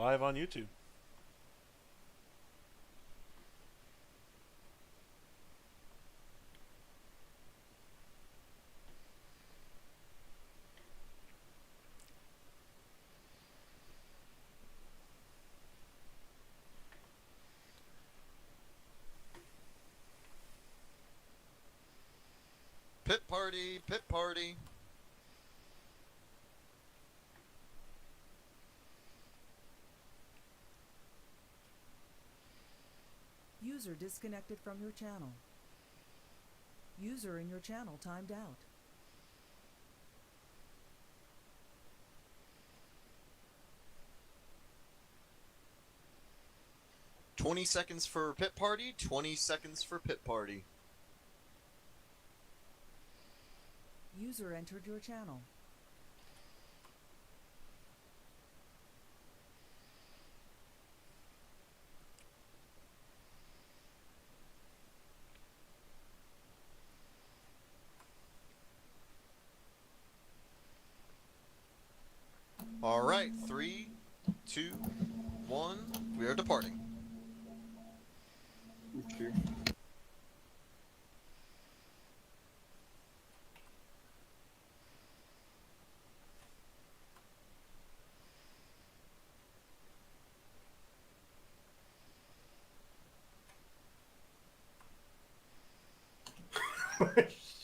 live on YouTube. Pit party, pit party. User disconnected from your channel. User in your channel timed out. $20 seconds for pit party, 20 seconds for pit party. User entered your channel. All right, 3, 2, 1, we are departing. Okay.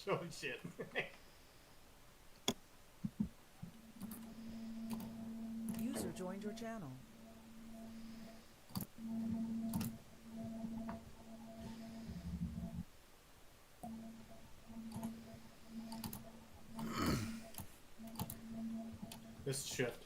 Oh shit. User joined your channel. This shift.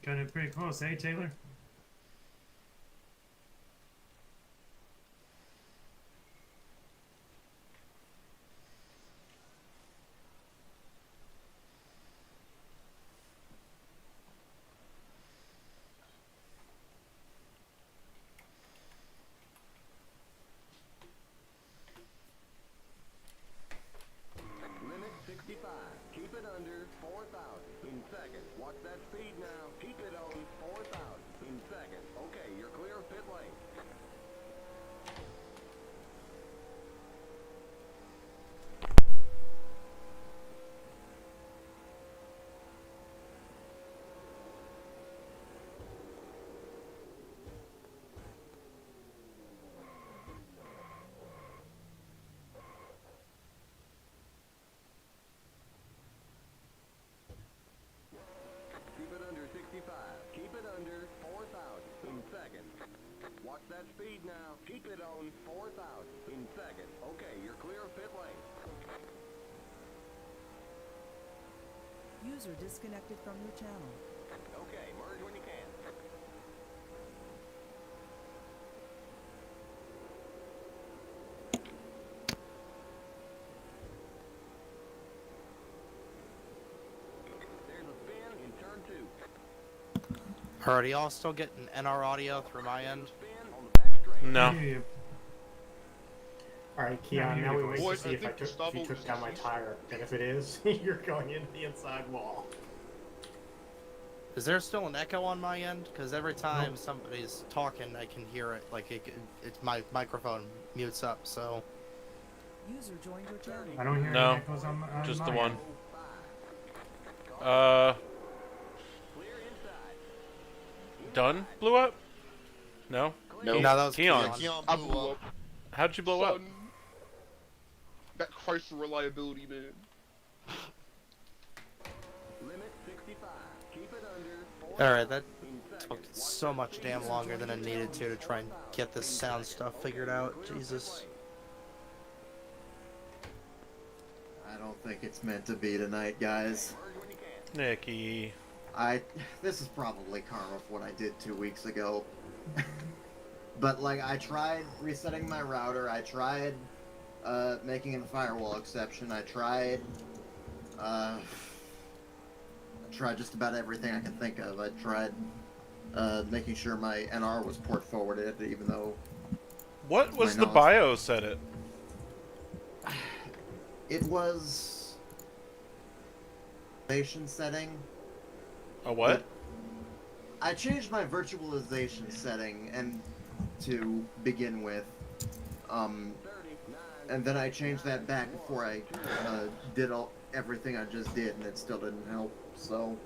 Got it pretty close, eh, Taylor? Limit 65. Keep it under 4,000 in seconds. Watch that speed now. Keep it on 4,000 in seconds. Okay, you're clear of pit lane. Keep it under 65. Keep it under 4,000 in seconds. Watch that speed now. Keep it on 4,000 in seconds. Okay, you're clear of pit lane. User disconnected from your channel. Okay, merge when you can. There's a spin in turn 2. Alright, y'all still getting NR audio through my end? Spin on the back straight. No. Yeah. Alright, Keon, now we wait Boys, to see if he took down my tire. And if it is, you're going into the inside wall. Is there still an echo on my end? Because every time somebody's talking, I can hear it. Like, it's my microphone mutes up, so... User joined your channel. I don't hear No, any echoes on just my the one. end. Clear inside. Done? Blew up? No? No, that was Keon. Keon I blew blew up. up. How'd you blow up? Son, that Chrysler reliability, man. Limit 65. Keep it under 4,000 Alright, that in took seconds. so much damn longer than it needed to try and get this sound stuff figured out. Jesus. I don't think it's meant to be tonight, guys. Merge when you can. Nicky. This is probably karma for what I did 2 weeks ago. But, like, I tried resetting my router, I tried, making a firewall exception, I tried just about everything I can think of. I tried, making sure my NR was port forwarded, even though What was My the knowledge. bio set it? It was virtualization setting. A what? I changed my virtualization setting and to begin with, and then I changed that back before I did everything I just did, and it still didn't help. So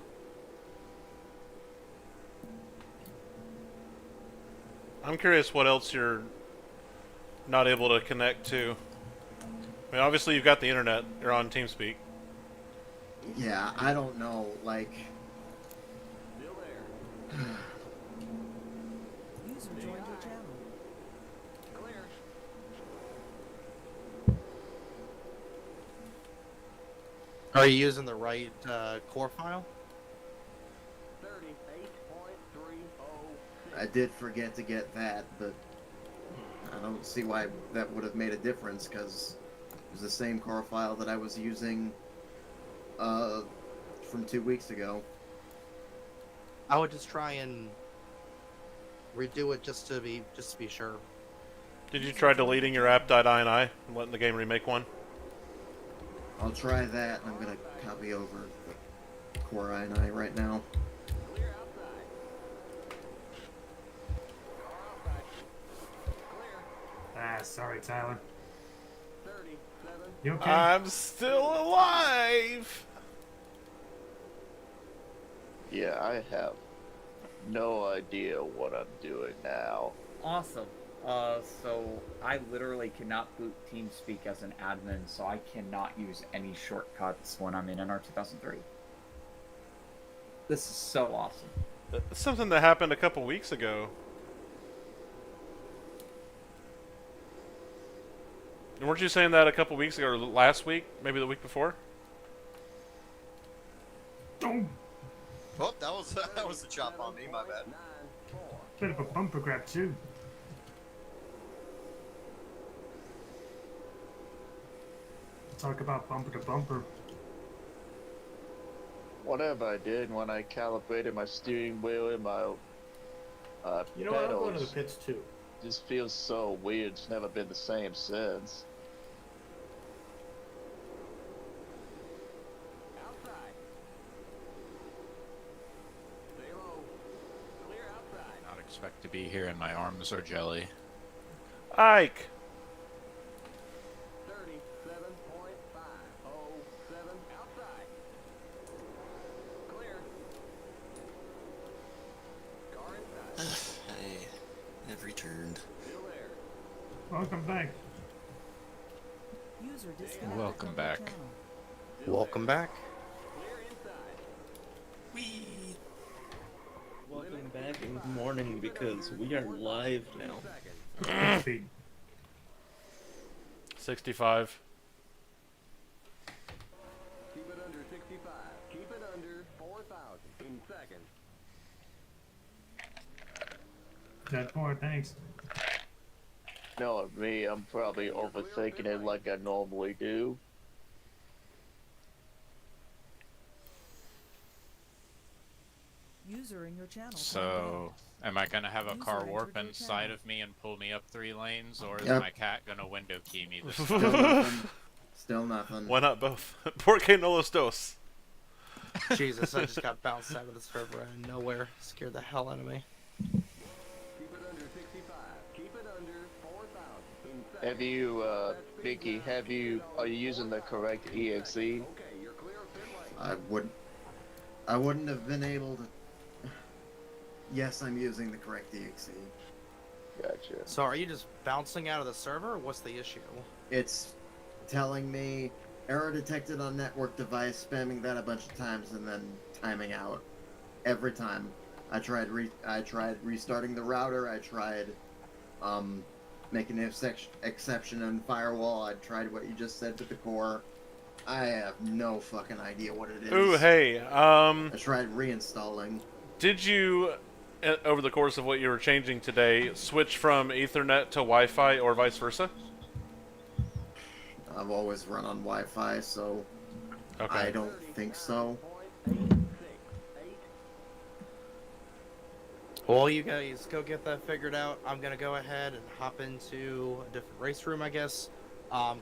I'm curious what else you're not able to connect to. I mean, obviously you've got the internet. You're on TeamSpeak. yeah, I don't know. Like, User joined your channel. Are you using the right core file? I did forget to get that, but I don't see why that would have made a difference, because it was the same core file that I was using from 2 weeks ago. I would just try and redo it just to be sure. Did you try deleting your app.ini and letting the game remake one? I'll try that, and I'm gonna copy over the core INI right now. Ah, sorry, Tyler. You okay? I'm still alive! Yeah, I have no idea what I'm doing now. Awesome. So I literally cannot boot TeamSpeak as an admin, so I cannot use any shortcuts when I'm in NR 2003. This is so awesome. It's something that happened a couple weeks ago. And weren't you saying that a couple weeks ago, or last week? Maybe the week before? Boom! Oh, that was a chop on me. My bad. Bit of a bumper grab, too. Talk about bumper to bumper. Whatever I did when I calibrated my steering wheel and my You know what? I'm going to the pedals pits too. just feels so weird. It's never been the same since. Not expect to be here and my arms are jelly. Ike! 37.507 outside. Clear. Car inside. Hey, I've returned. Still there. Welcome back. User disconnected Welcome from back. your channel. Welcome back. Clear inside. Whee! Welcome back and good morning, because we are live now. Speed. 65. Keep it under 65. Keep it under 4,000 in seconds. 10-4, thanks. Knowing me, I'm probably overthinking it like I normally do. User in your channel. So, am I gonna have a User car entered warp your inside channel. of me and pull me up 3 lanes, or is Yep. my cat gonna window key me this Still time? nothing. Still nothing. Why not both? Porque no los dos. Jesus, I just got bounced out of the server out of nowhere. Scared the hell out of me. Keep it under 65. Keep it under 4,000 in seconds. Have you, Mickey, are you using the correct EXE? Okay, you're clear of pit lane. I wouldn't have been able to. Yes, I'm using the correct EXE. Gotcha. So are you just bouncing out of the server, or what's the issue? It's telling me error detected on network device, spamming that a bunch of times, and then timing out every time. I tried restarting the router. I tried making an exception in firewall. I tried what you just said with the core. I have no fucking idea what it is. Ooh, hey, I tried reinstalling. did you, over the course of what you were changing today, switch from Ethernet to Wi-Fi or vice versa? I've always run on Wi-Fi, so Okay. I don't think so. Well, you guys go get that figured out. I'm gonna go ahead and hop into a different race room, I guess.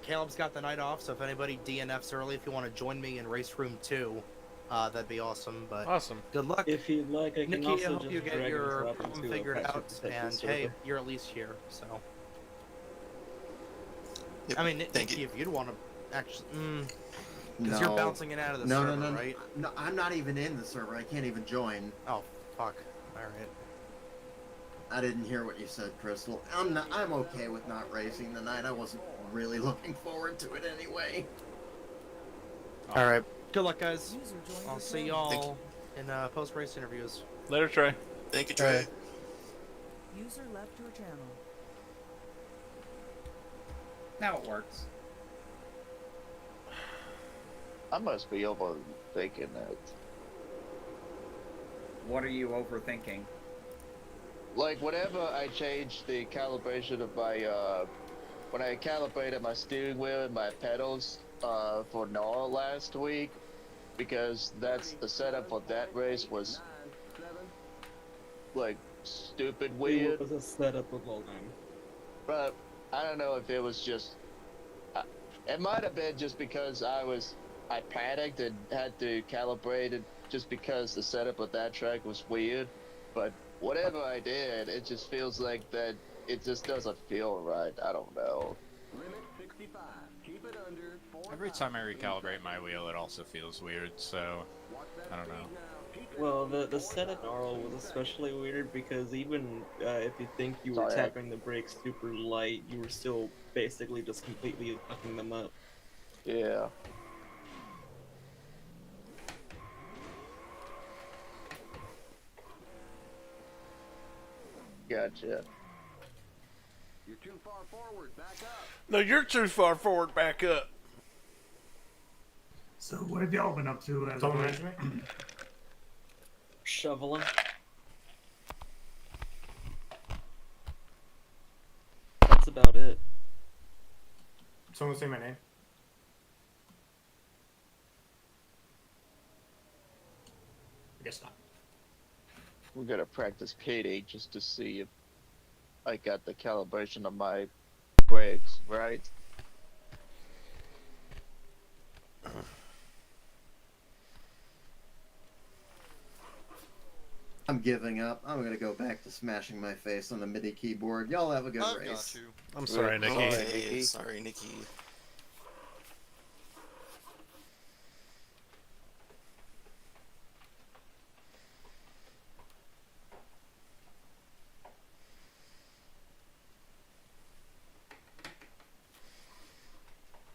Caleb's got the night off, so if anybody DNFs early, if you want to join me in race room 2, that'd be awesome. But Awesome. good luck. If you'd like, I can Nikki, also I hope just you get drag your and drop problem into a figured private out, protection and server. hey, you're at least here, so. Yep, I mean, thank Nikki, you. if you'd want to actually, because No. you're bouncing in and out of the No, server, no, no, right? no. I'm not even in the server. I can't even join. Oh, fuck. All right. I didn't hear what you said, Crystal. I'm okay with not racing tonight. I wasn't really looking forward to it anyway. All right. Good luck, guys. User joined I'll your see channel. y'all in post-race interviews. Later, Trey. Thank you, Trey. User left your channel. Now it works. I must be overthinking that. What are you overthinking? Like, whenever I changed the calibration of my, when I calibrated my steering wheel and my pedals, for NAR last week, because that's the setup for that race was, like, stupid weird. It was a setup of all time. But I don't know if it was just, it might have been just because I panicked and had to calibrate it just because the setup of that track was weird. But whatever I did, it just feels like that it just doesn't feel right. I don't know. Limit 65. Keep it under 4. Every time I recalibrate my wheel, it also feels weird, so I don't know. Well, the setup Gnarl was especially weird because even if you think you were Sorry. tapping the brakes super light, you were still basically just completely fucking them up. Yeah. Gotcha. You're too far forward. Back up. No, you're too far forward. Back up. So what have y'all been up to as Someone of mention me? Shoveling. That's about it. Someone say my name. I guess not. We're gonna practice Katie just to see if I got the calibration of my brakes right. I'm giving up. I'm gonna go back to smashing my face on the MIDI keyboard. Y'all have a good I've race. got you. I'm sorry, Nikki. Hey, sorry, Nikki.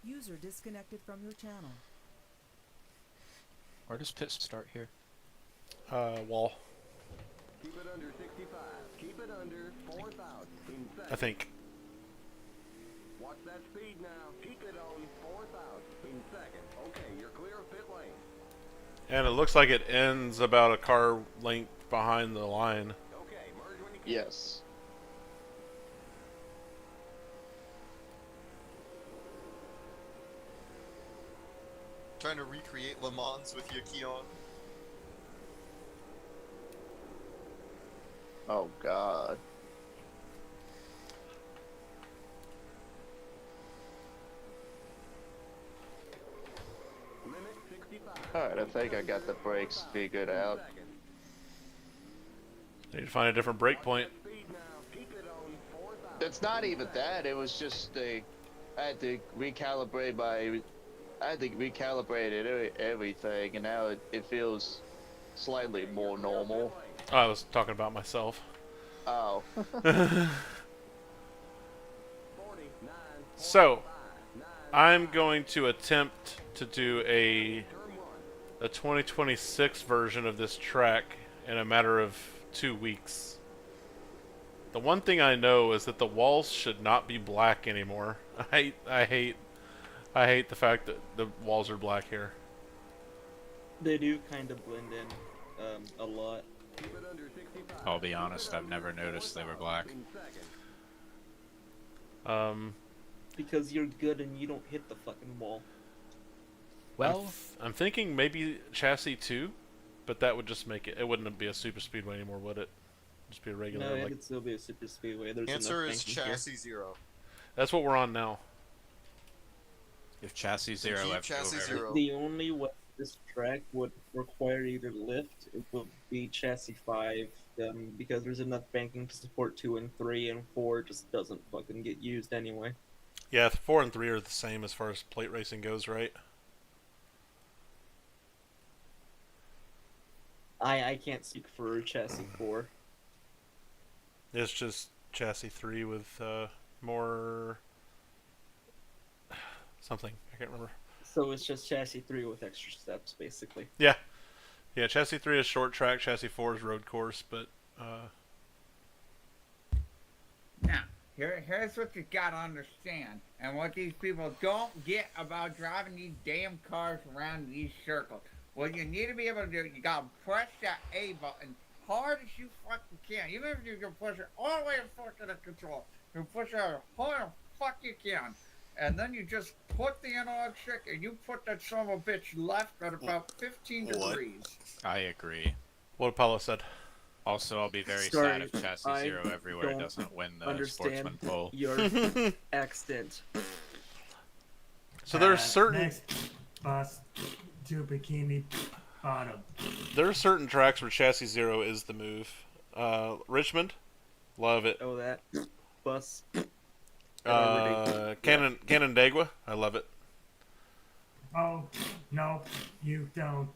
User disconnected from your channel. Where does pit start here? Wall. Keep it under 65. Keep it under 4,000. In I seconds. think. Watch that speed now. Keep it on 4,000. In seconds. Okay, you're clear of pit lane. And it looks like it ends about a car length behind the line. Okay, merge when you can. Yes. Trying to recreate Le Mans with your key on. Oh God. Limit 65. Alright, I think I got the brakes figured out. Seconds. Need to find a different break point. Speed now. Keep it on 4,000. It's not even that, it was just I had to recalibrate everything, and now it feels slightly more normal. Oh, I was talking about myself. Oh. 49. So, I'm going to attempt to do a 2026 version of this track in a matter of 2 weeks. The one thing I know is that the walls should not be black anymore. I hate the fact that the walls are black here. They do kind of blend in a lot. Keep it under 65. I'll be honest, I've never noticed they were black. In seconds. Because you're good and you don't hit the fucking wall. Well, I'm thinking maybe chassis 2, but that would just make it. It wouldn't be a super speedway anymore, would it? Just be a regular. No, it like, could still be a super speedway. There's Answer enough is banking here. chassis 0. that's what we're on now. If chassis Then 0 keep left chassis over, 0. The only way this track would require you to lift it would be chassis 5, because there's enough banking to support 2 and 3, and 4 just doesn't fucking get used anyway. Yeah, 4 and 3 are the same as far as plate racing goes, right? I can't speak for chassis 4. It's just chassis 3 with more something. I can't remember. So it's just chassis 3 with extra steps, basically. Yeah, chassis 3 is short track, chassis 4 is road course, but Now, here's what you gotta understand, and what these people don't get about driving these damn cars around these circles. What you need to be able to do, you gotta press that A button hard as you fucking can. Even if you can push it all the way to fucking the control, you push it as hard as fuck you can. And then you just put the analog stick and you put that son of a bitch left at about 15 degrees. I agree. what Apollo said. Also, I'll be very Sorry, sad if chassis I 0 everywhere don't doesn't win the understand sportsman pole. your accent. So there's certain Next bus to Bikini Bottom. there are certain tracks where chassis 0 is the move. Richmond, love it. Oh, that bus. Canandaigua, I love it. Oh, no, you don't.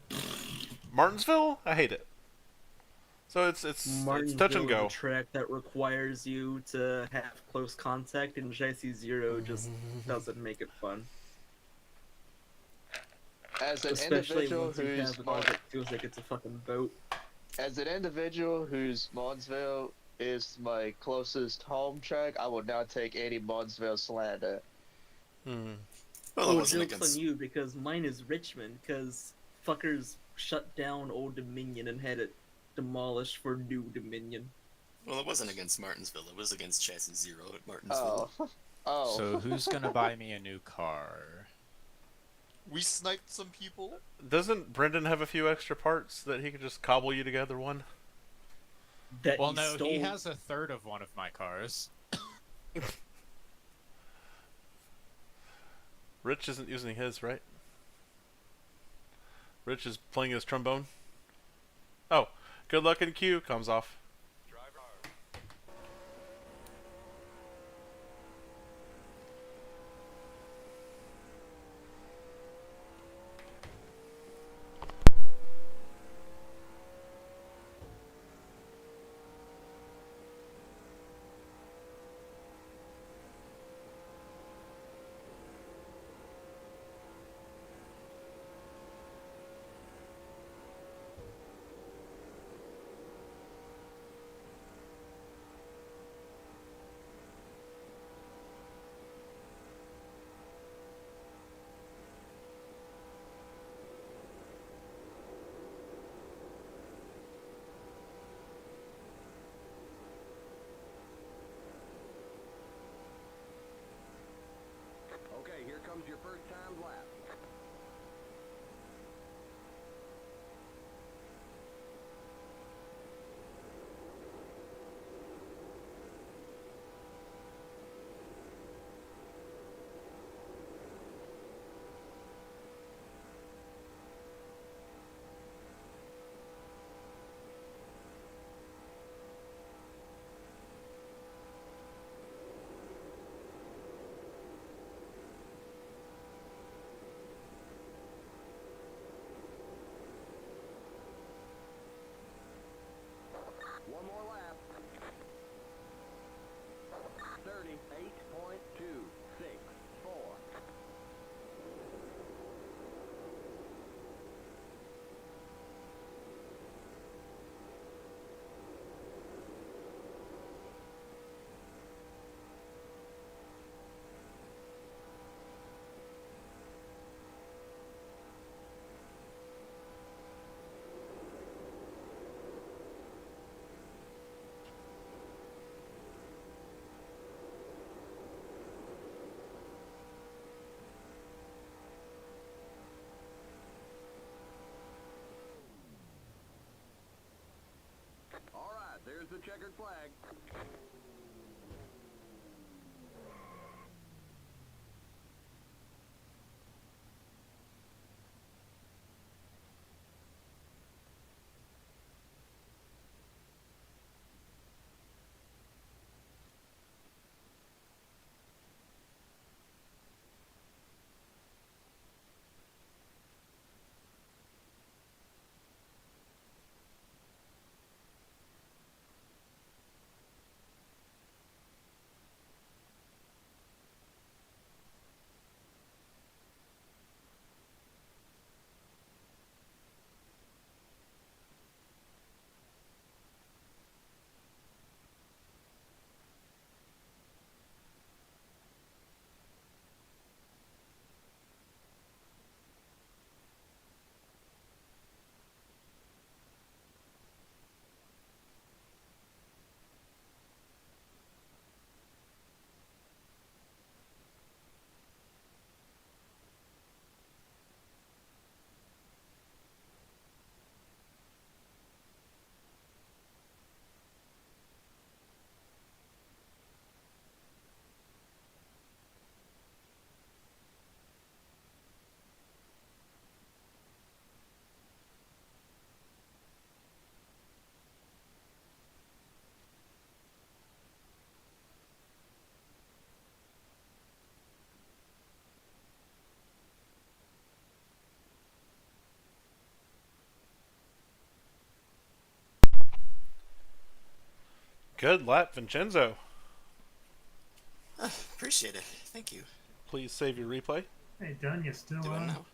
Martinsville, I hate it. So it's touch and go. Is a track that requires you to have close contact, and chassis 0 just doesn't make it fun. As an Especially individual once you who's have it all, it feels like it's a fucking boat. As an individual whose Martinsville is my closest home track, I would not take any Martinsville slander. Hmm. Well, joke's on you, because mine is Richmond, because fuckers shut down Old Dominion and had it demolished for New Dominion. Well, it wasn't against Martinsville. It was against Chassis 0 at Martinsville. Oh. So who's gonna buy me a new car? We sniped some people. Doesn't Brendan have a few extra parts that he could just cobble you together one? That Well, he no, stole. he has a third of one of my cars. Rich isn't using his, right? Rich is playing his trombone. Oh, good luck in queue comes off. Okay, here comes your first time lap. One more lap. 38.264. There's the checkered flag. Good lap, Vincenzo. Appreciate it. Thank you. Please save your replay. Hey, Dunn, you still Doing on? now.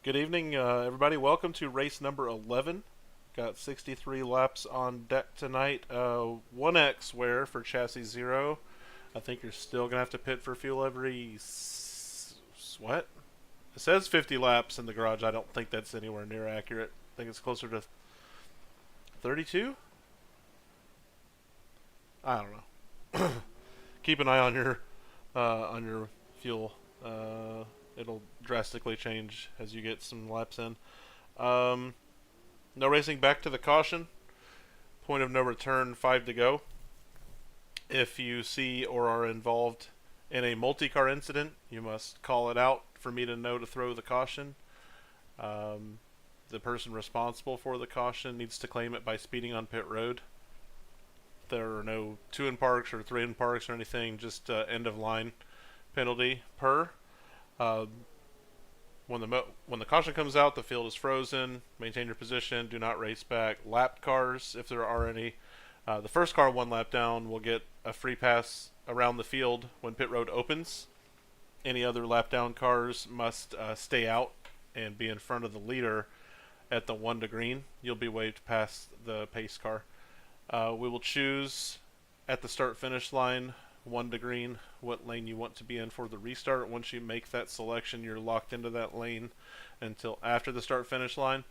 Good evening, everybody. Welcome to race number 11. Got 63 laps on deck tonight. 1X wear for chassis 0. I think you're still going to have to pit for fuel every... what? It says 50 laps in the garage. I don't think that's anywhere near accurate. I think it's closer to 32? I don't know. Keep an eye on your fuel. It'll drastically change as you get some laps in. No racing back to the caution. Point of no return, 5 to go. If you see or are involved in a multi-car incident, you must call it out for me to know to throw the caution. The person responsible for the caution needs to claim it by speeding on pit road. There are no 2 in parks or 3 in parks or anything, just end of line penalty per. When the caution comes out, the field is frozen. Maintain your position. Do not race back. Lapped cars, if there are any. The first car 1 lap down will get a free pass around the field when pit road opens. Any other lap down cars must stay out and be in front of the leader at the 1 to green. You'll be waved past the pace car. We will choose at the start-finish line, 1 to green, what lane you want to be in for the restart. Once you make that selection, you're locked into that lane until after the start-finish line.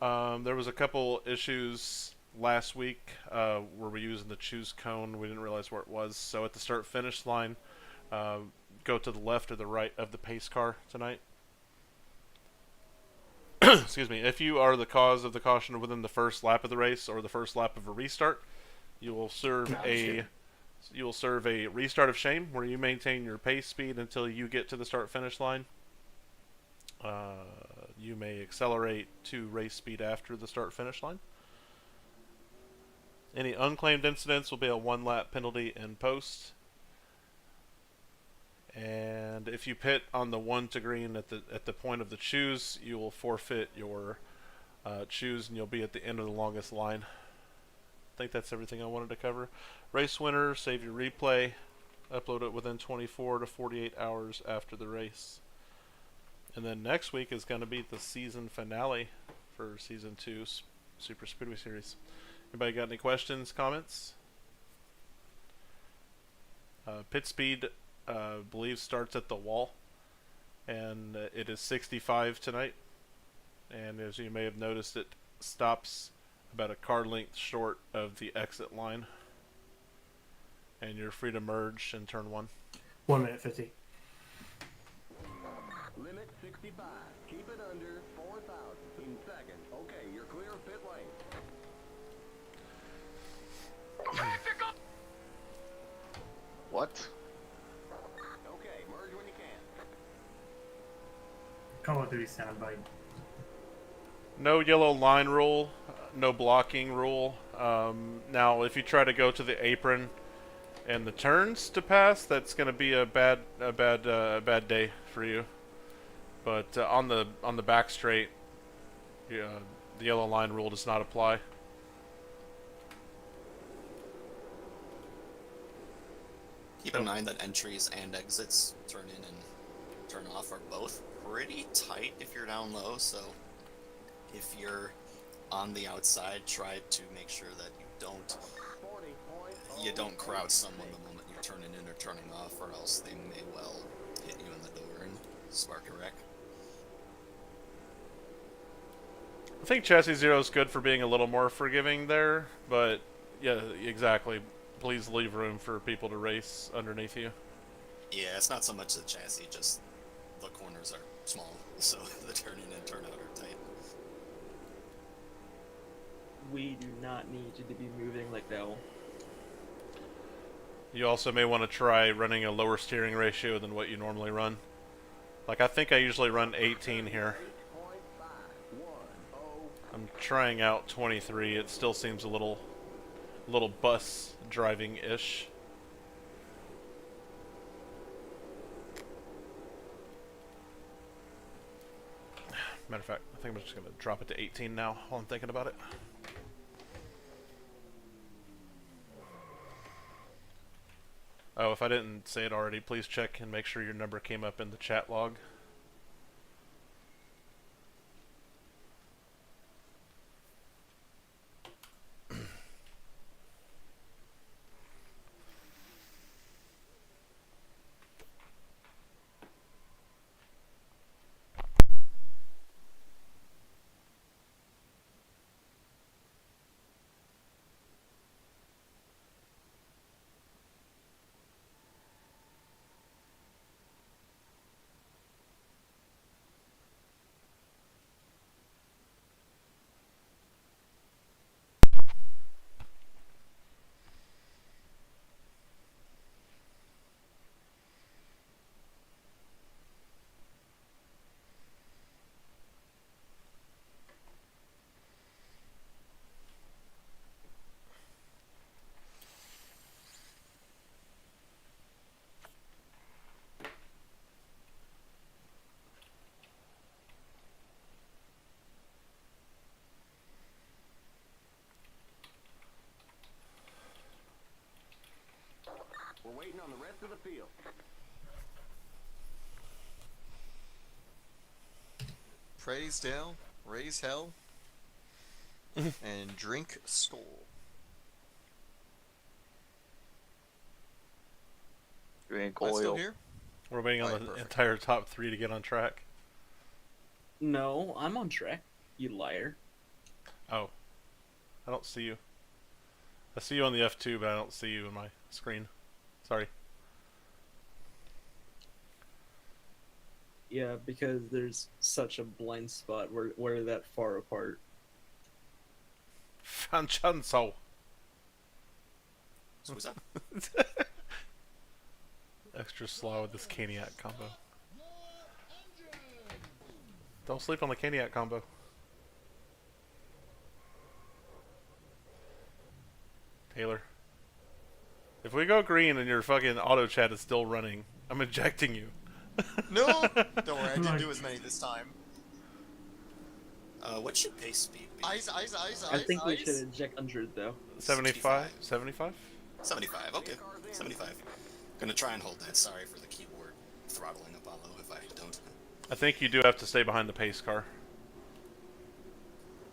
There was a couple issues last week where we're using the choose cone. We didn't realize where it was. So at the start-finish line, go to the left or the right of the pace car tonight. Excuse me. If you are the cause of the caution within the first lap of the race or the first lap of a restart, you will serve a restart of shame where you maintain your pace speed until you get to the start-finish line. You may accelerate to race speed after the start-finish line. Any unclaimed incidents will be a 1 lap penalty in post. And if you pit on the 1 to green at the point of the choose, you will forfeit your choose and you'll be at the end of the longest line. I think that's everything I wanted to cover. Race winner, save your replay, upload it within 24 to 48 hours after the race. And then next week is going to be the season finale for Season 2 Super Speedway Series. Anybody got any questions, comments? Pit speed, believe starts at the wall, and it is 65 tonight. And as you may have noticed, it stops about a car length short of the exit line. And you're free to merge in turn 1. 1 minute 50. Limit 65. Keep it under 4,000. In second. Okay, you're clear. What? Okay, merge when you can. Call of Duty soundbite. No yellow line rule, no blocking rule. Now, if you try to go to the apron and the turns to pass, that's going to be a bad day for you. But on the back straight, the yellow line rule does not apply. Keep in mind that entries and exits, turn in and turn off, are both pretty tight if you're down low, so if you're on the outside, try to make sure that you don't crowd someone the moment you're turning in or turning off, or else they may well hit you in the door and spark a wreck. I think Chassis Zero is good for being a little more forgiving there, but yeah, exactly. Please leave room for people to race underneath you. Yeah, it's not so much the chassis, just the corners are small, so the turn in and turn out are tight. We do not need you to be moving like that. You also may want to try running a lower steering ratio than what you normally run. Like, I think I usually run 18 here. I'm trying out 23. It still seems a little bus driving-ish. Matter of fact, I think I'm just going to drop it to 18 now while I'm thinking about it. Oh, if I didn't say it already, please check and make sure your number came up in the chat log. We're waiting on the rest of the field. Praise Dale, raise hell, and drink Skull. Drink Am I still oil. here? We're waiting on the entire top 3 to get on track. No, I'm on track, you liar. Oh. I don't see you. I see you on the F2, but I don't see you in my screen. Sorry. Yeah, because there's such a blind spot. We're that far apart. Fanchanso. Who's that? Extra slow with this Caniac combo. Don't sleep on the Caniac combo. Taylor. If we go green and your fucking auto chat is still running, I'm ejecting you. No! Don't worry, I didn't do as many this time. What should pace speed be? Eyes, eyes, eyes, I eyes, think we eyes. should inject 100 though. 75? 75? 75, okay. 75. Gonna try and hold that. Sorry for the keyboard throttling Apollo if I don't. I think you do have to stay behind the pace car.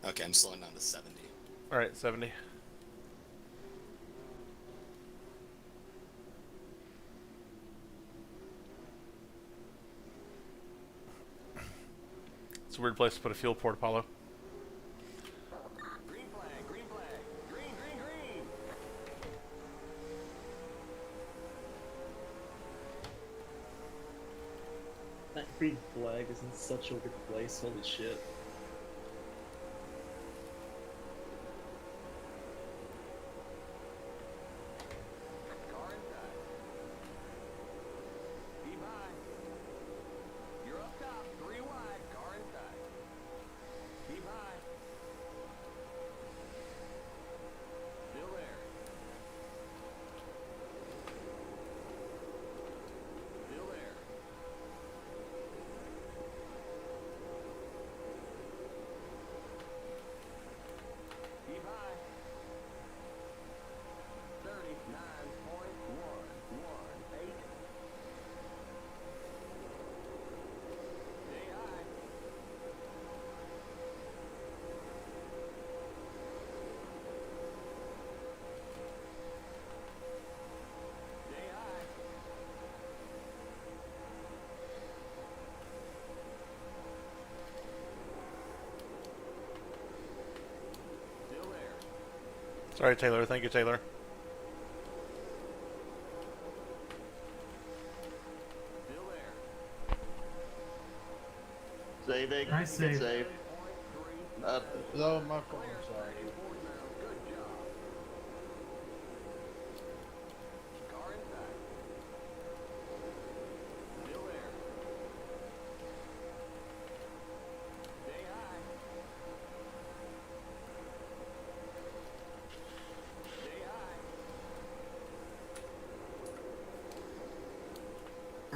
Okay, I'm slowing down to 70. Alright, 70. It's a weird place to put a fuel port, Apollo. Green flag, green flag. Green, green, green. That green flag is in such a weird place, holy shit. Car inside. Sorry, Taylor. Thank you, Taylor. Saving. I You save. can save. No, my phone. Sorry.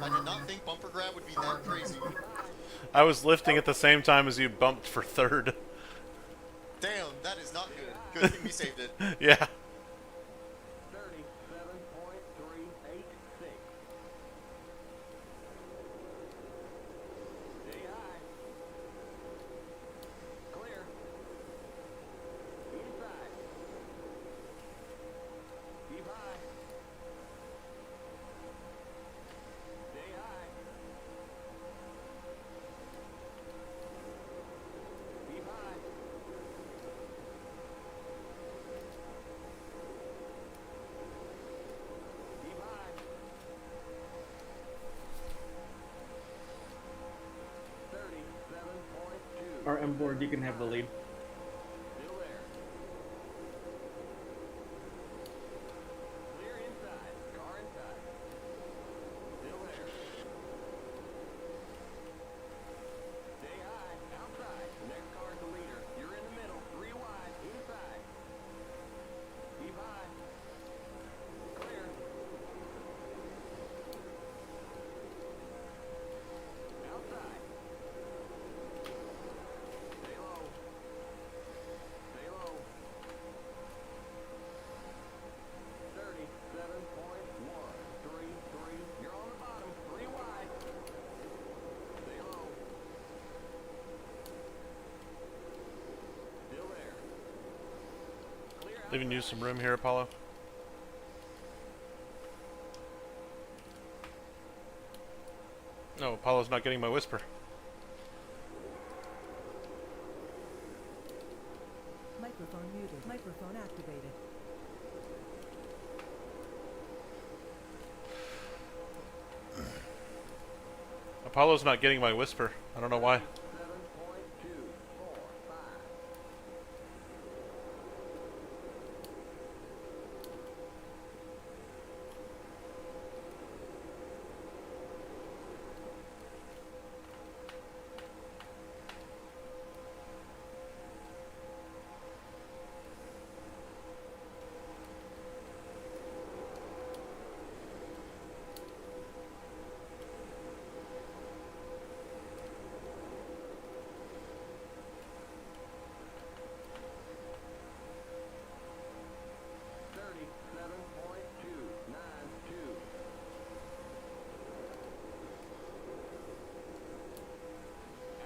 I did not think bumper grab would be that crazy. I was lifting at the same time as you bumped for third. Damn, that is not good. Good thing we saved it. Yeah. 37.386. Stay high. Clear. Inside. Keep high. Stay high. Keep high. Keep high. 37.2. Our M board, you can have the lead. Still there. Clear inside. Car inside. Still there. Stay high. Outside. The next car is the leader. You're in the middle. 3 wide. Inside. Keep high. Clear. Outside. Stay low. Stay low. 37.133. You're on the bottom. 3 wide. Stay low. Still there. Clear out. Leaving you some room here, Apollo. No, Apollo's not getting my whisper. Microphone muted. Microphone activated. Apollo's not getting my whisper. I don't know why. 7.245.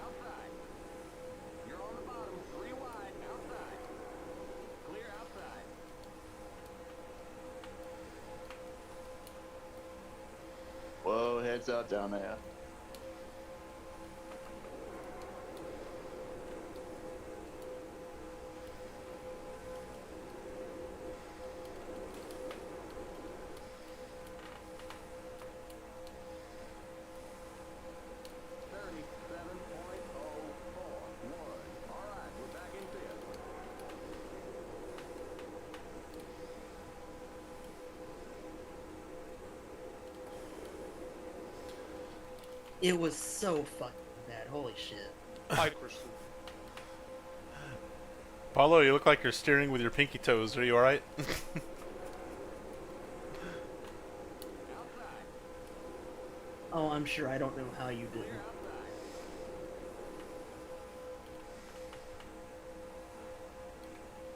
Outside. You're on the bottom. 3 wide. Outside. Clear outside. Whoa, heads up down there. Alright, we're back in fifth. It was so fucking bad. Holy shit. Apollo, you look like you're steering with your pinky toes. Are you alright? Oh, I'm sure. I don't know how you did.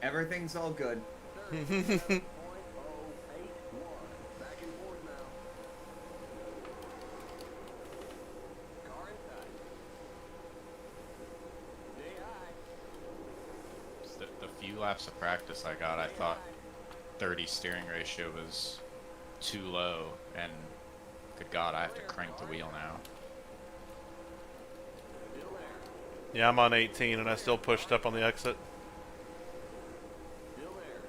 Everything's all good. Back and forth now. Car inside. Stay high. The few laps of practice I got, I thought 30 steering ratio was too low, and good God, I have to crank the wheel now. Yeah, I'm on 18 and I still pushed up on the exit. Still there.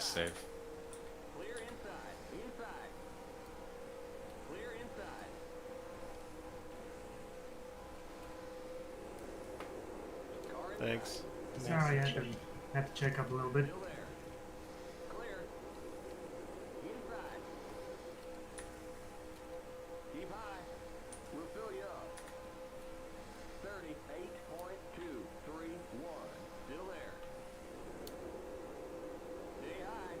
Nice save. Clear inside. Inside. Clear inside. Car inside. Thanks. Sorry, I had to check up a little bit. Still there. Clear. Inside. Keep high. We'll fill you up. 38.231. Still there. Stay high.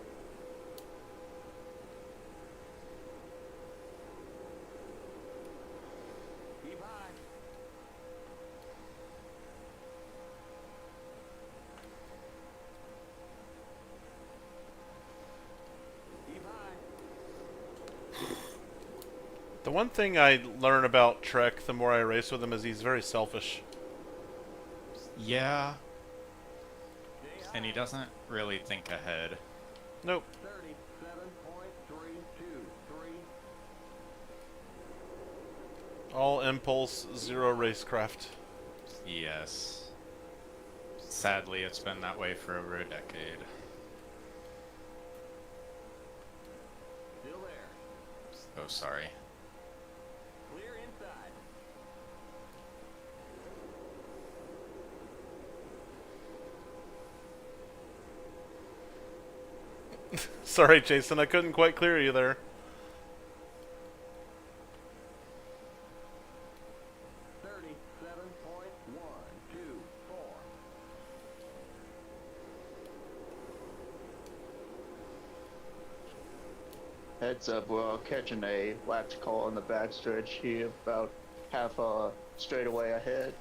Keep high. Keep high. The one thing I learn about Trek the more I race with him is he's very selfish. Yeah. And he doesn't really think ahead. Nope. 37.323. All impulse, zero racecraft. Yes. Sadly, it's been that way for over a decade. Still there. Oh, sorry. Clear inside. Sorry, Jason, I couldn't quite clear you there. Heads up, we're catching a wax call in the backstretch here, about half a straightaway ahead.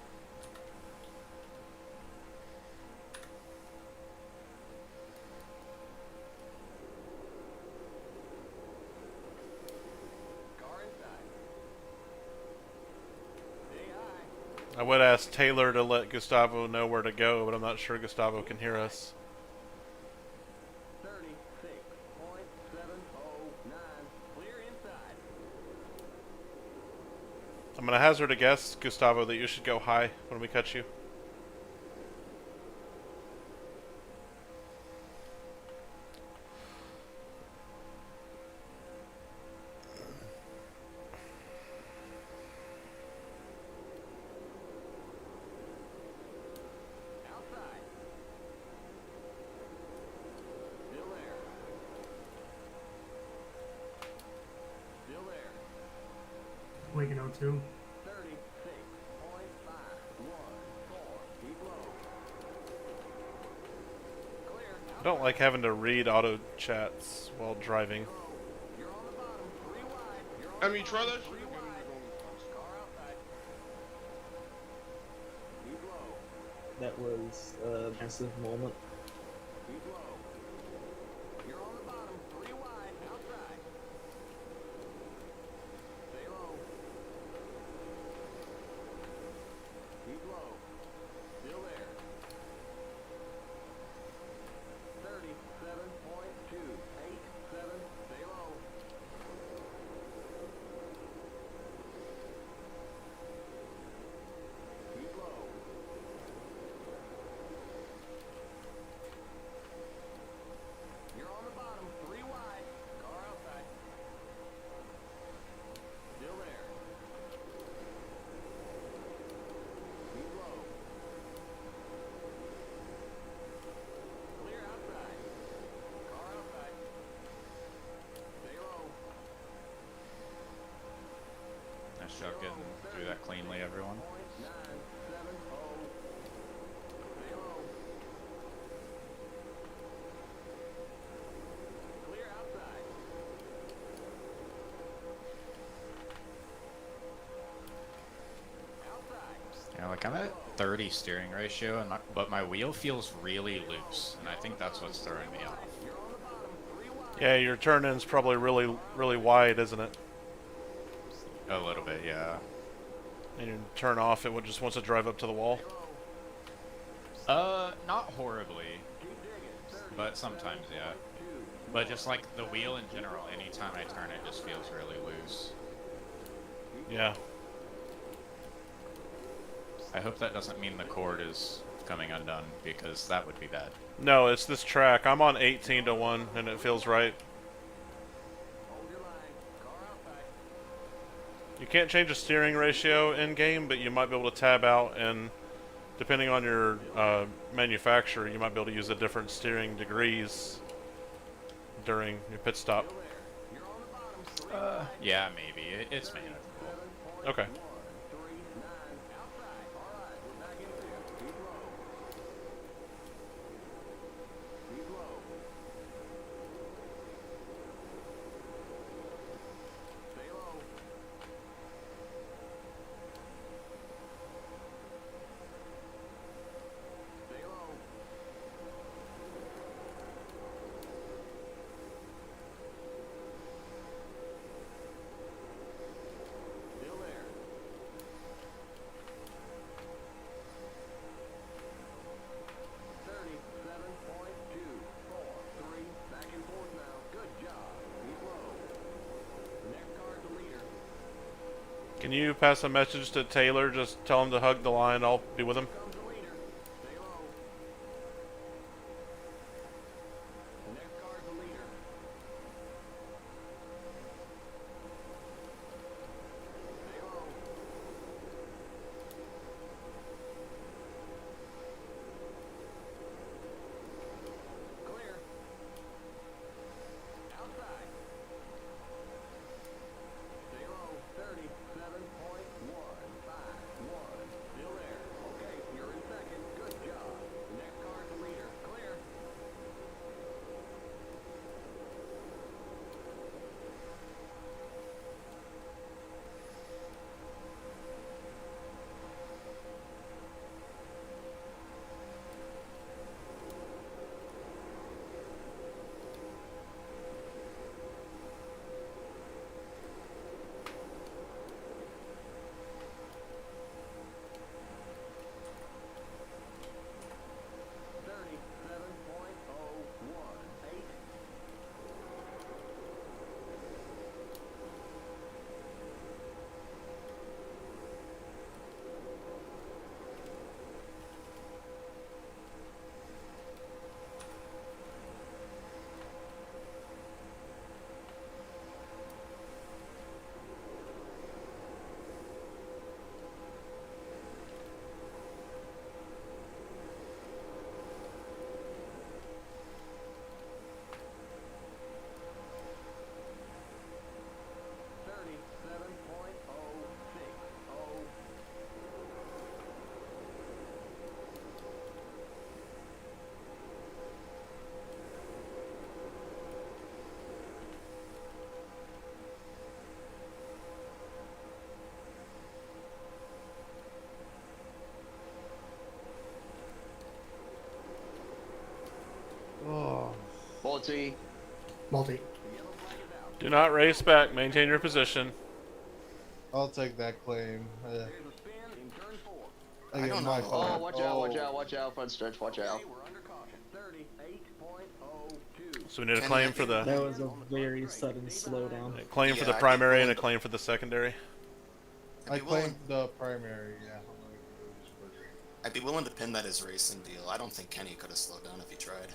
I would ask Taylor to let Gustavo know where to go, but I'm not sure Gustavo can hear us. 36.709. Clear inside. I'm gonna hazard a guess, Gustavo, that you should go high when we catch you. Outside. Still there. Still there. Waking 02. 36.514. Keep low. Clear. I don't like having to read auto chats while driving. You're on the bottom. 3 wide. You're on I the mean, try bottom, that shit 3 again when wide. you're going fast. Car outside. Keep low. That was a massive moment. Keep low. You're on the bottom. 3 wide. Outside. Stay low. Keep low. Still there. 37.287. Stay low. Keep low. You're on the bottom. 3 wide. Car outside. Still there. Keep low. Clear outside. Car outside. Stay low. Nice job getting through that cleanly, everyone. 0.970. Stay low. Clear outside. Outside. Yeah, like I'm at 30 steering ratio, and but my wheel feels really loose, and I think that's what's throwing me off. You're on the bottom. 3 wide. Yeah, your turn-in's probably really wide, isn't it? A little bit, yeah. And you turn off, it just wants to drive up to the wall. Not horribly, but sometimes, yeah. But just like the wheel in general, anytime I turn it just feels really loose. Yeah. I hope that doesn't mean the cord is coming undone, because that would be bad. No, it's this track. I'm on 18 to 1, and it feels right. You can't change the steering ratio in-game, but you might be able to tab out, and depending on your manufacturer, you might be able to use the different steering degrees during your pit stop. Yeah, maybe. It's manageable. Okay. Can you pass a message to Taylor? Just tell him to hug the line. I'll be with him. Multi. Multi. Do not race back. Maintain your position. I'll take that claim. I don't know. Oh, watch out, watch out, watch out, front stretch, watch out. So we need a claim for the... That was a very sudden slowdown. A claim for the primary and a claim for the secondary. I claimed the primary, yeah. I'd be willing to pin that as racing deal. I don't think Kenny could have slowed down if he tried.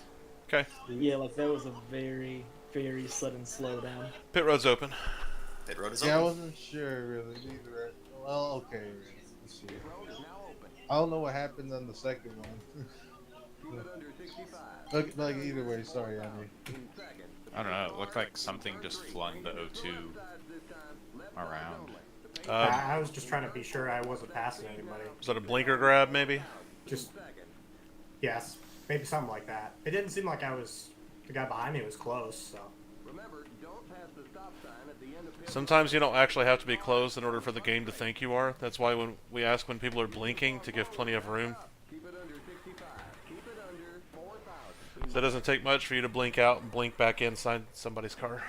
Okay. Yeah, like that was a very, very sudden slowdown. Pit road's open. Pit road is Yeah, I open. wasn't sure really either. Well, okay. Let's see. I don't know what happened on the second one. like either way, sorry, Andy. I don't know. It looked like something just flung the O2 around. I was just trying to be sure I wasn't passing anybody. Was that a blinker grab, maybe? Just, yes, maybe something like that. It didn't seem like the guy behind me was close, so. Sometimes you don't actually have to be close in order for the game to think you are. That's why when we ask when people are blinking to give plenty of room. So it doesn't take much for you to blink out and blink back inside somebody's car.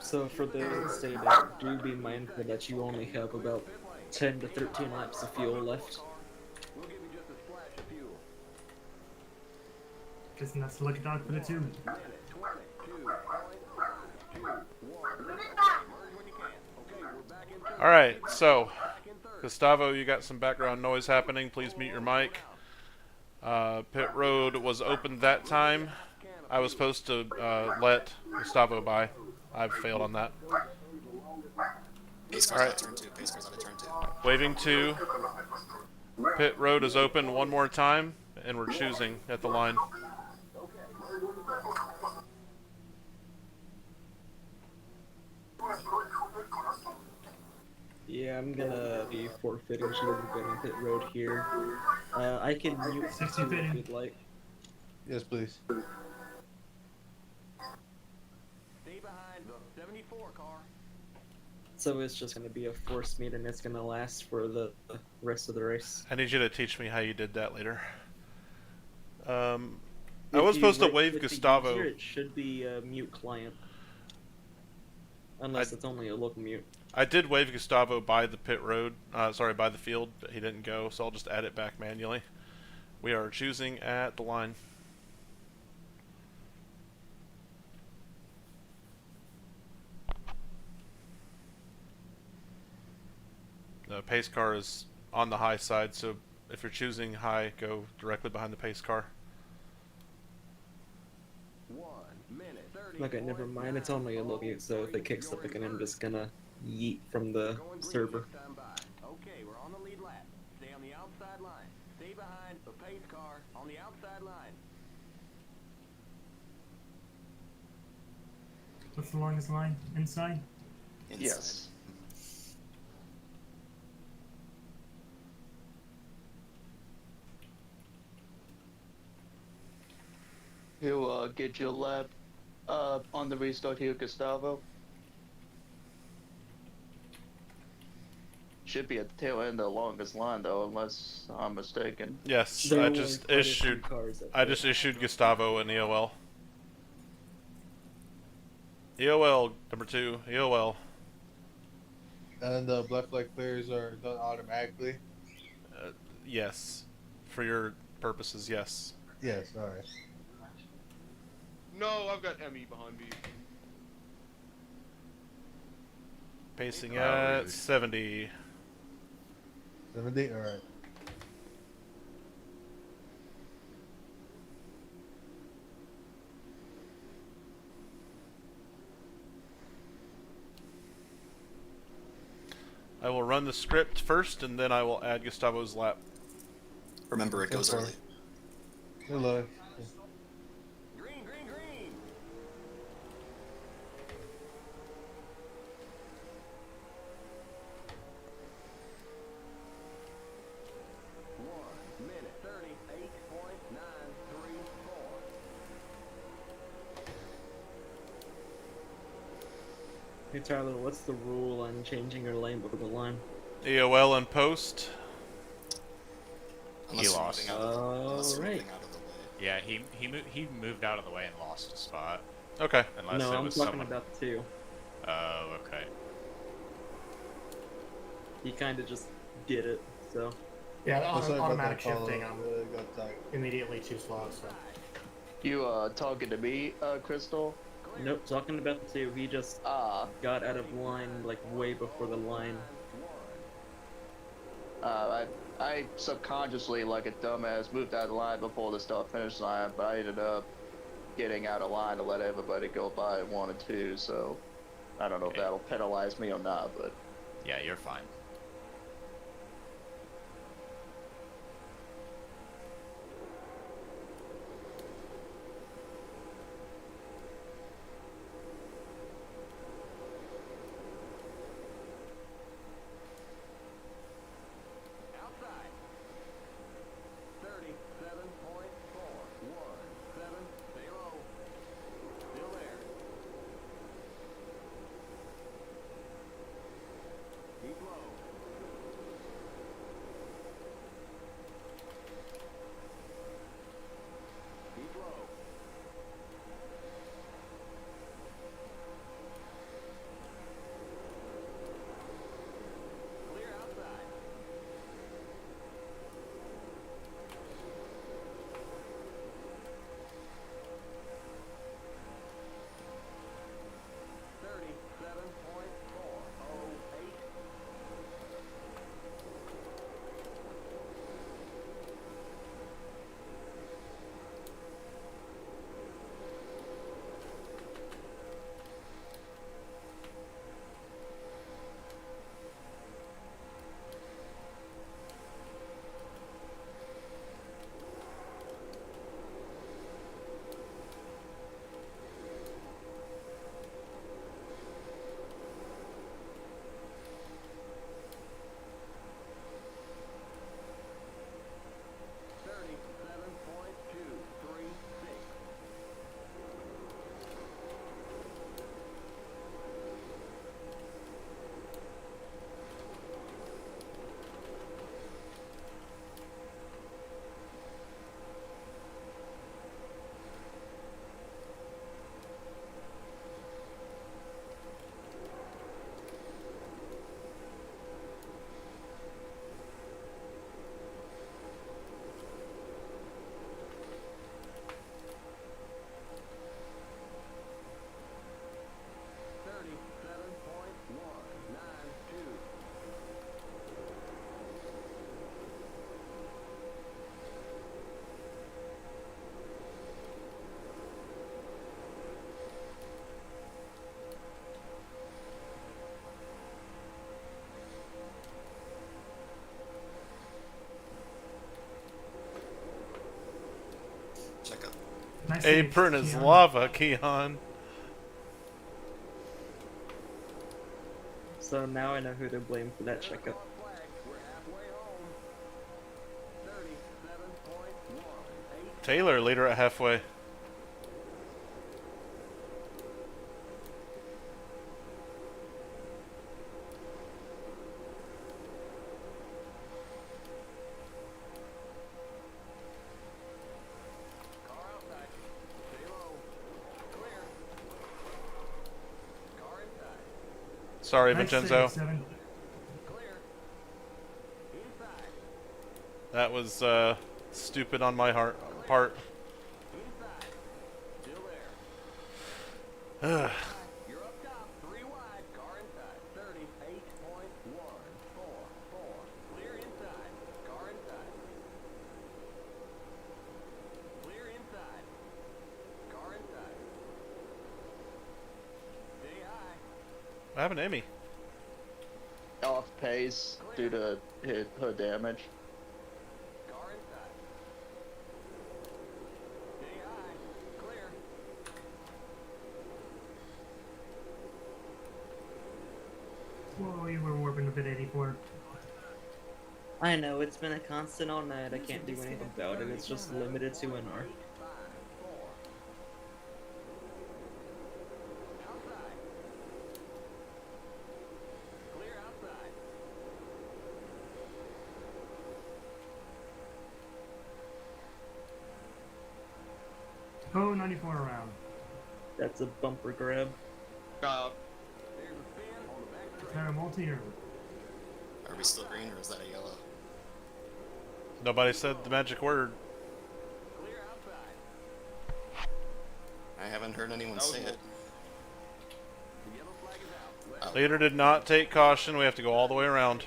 So for those staying out, do be mindful that you only have about 10 to 13 laps of fuel left. Guessing that's the lucky dog for the two. Alright, so, Gustavo, you got some background noise happening. Please mute your mic. Pit road was opened that time. I was supposed to let Gustavo by. I've failed on that. Pace car's out of turn 2. Pace car's out of turn 2. Waving 2. Pit road is open one more time, and we're choosing at the line. Yeah, I'm gonna be forfeiting shoulder on pit road here. I can mute 60 if fitting. you'd like. Yes, please. Stay behind the 74 car. So it's just gonna be a force meet and it's gonna last for the rest of the race. I need you to teach me how you did that later. I If was you supposed to right wave click the Gustavo. user, it should be a mute client. Unless it's only a local mute. I did wave Gustavo by the pit road, sorry, by the field, but he didn't go, so I'll just add it back manually. We are choosing at the line. The pace car is on the high side, so if you're choosing high, go directly behind the pace car. 1 minute 30. Okay, never mind. It's only a local mute, so if it kicks up again, I'm just gonna yeet from the server. Okay, we're on the lead lap. Stay on the outside line. Stay behind the pace car on the outside line. What's the longest line? Inside? Yes. He'll get you a lap on the restart here, Gustavo. Should be at the tail end of the longest line though, unless I'm mistaken. Yes, There I are just quite a few issued. cars up I there. just issued Gustavo an EOL. EOL number 2. EOL. And the black flag clears are done automatically? Yes, for your purposes, yes. Yes, alright. No, I've got ME behind me. Pacing Oh, at really? 70. 70? Alright. I will run the script first, and then I will add Gustavo's lap. Remember, it goes early. Hello. Green, green, green. One minute 38.934. Hey Tyler, what's the rule on changing your lane before the line? EOL and post. He lost. Alright. Yeah, he moved out of the way and lost a spot. Okay. Unless No, it I'm was talking someone. about the 2. Oh, okay. He kinda just did it, so. Yeah, the Oh, sorry about automatic that, Paulo. shifting, I'm Got tight. immediately too slow, so. You talking to me, Crystal? Nope, talking about the 2. He just got out of line like way before the line. I subconsciously, like a dumbass, moved out of the line before the start finish line, but I ended up getting out of line to let everybody go by 1 and 2, so I don't know if that'll penalize me or not, but Yeah, you're fine. Outside. 37.417. Stay low. Still there. Keep low. Apron is lava, Keon. So now I know who to blame for that checkup. Taylor, leader at halfway. Sorry, Nice Vincenzo. save, 7. That was stupid on my part. Ugh. What happened to Amy? Off pace due to hood damage. Whoa, you were warping a bit 84. I know, it's been a constant all night. I can't do anything about it. It's just limited to NR. Oh, 94 around. That's a bumper grab. Is that a multi or? Are we still green or is that a yellow? Nobody said the magic word. I haven't heard anyone say it. Leader did not take caution. We have to go all the way around.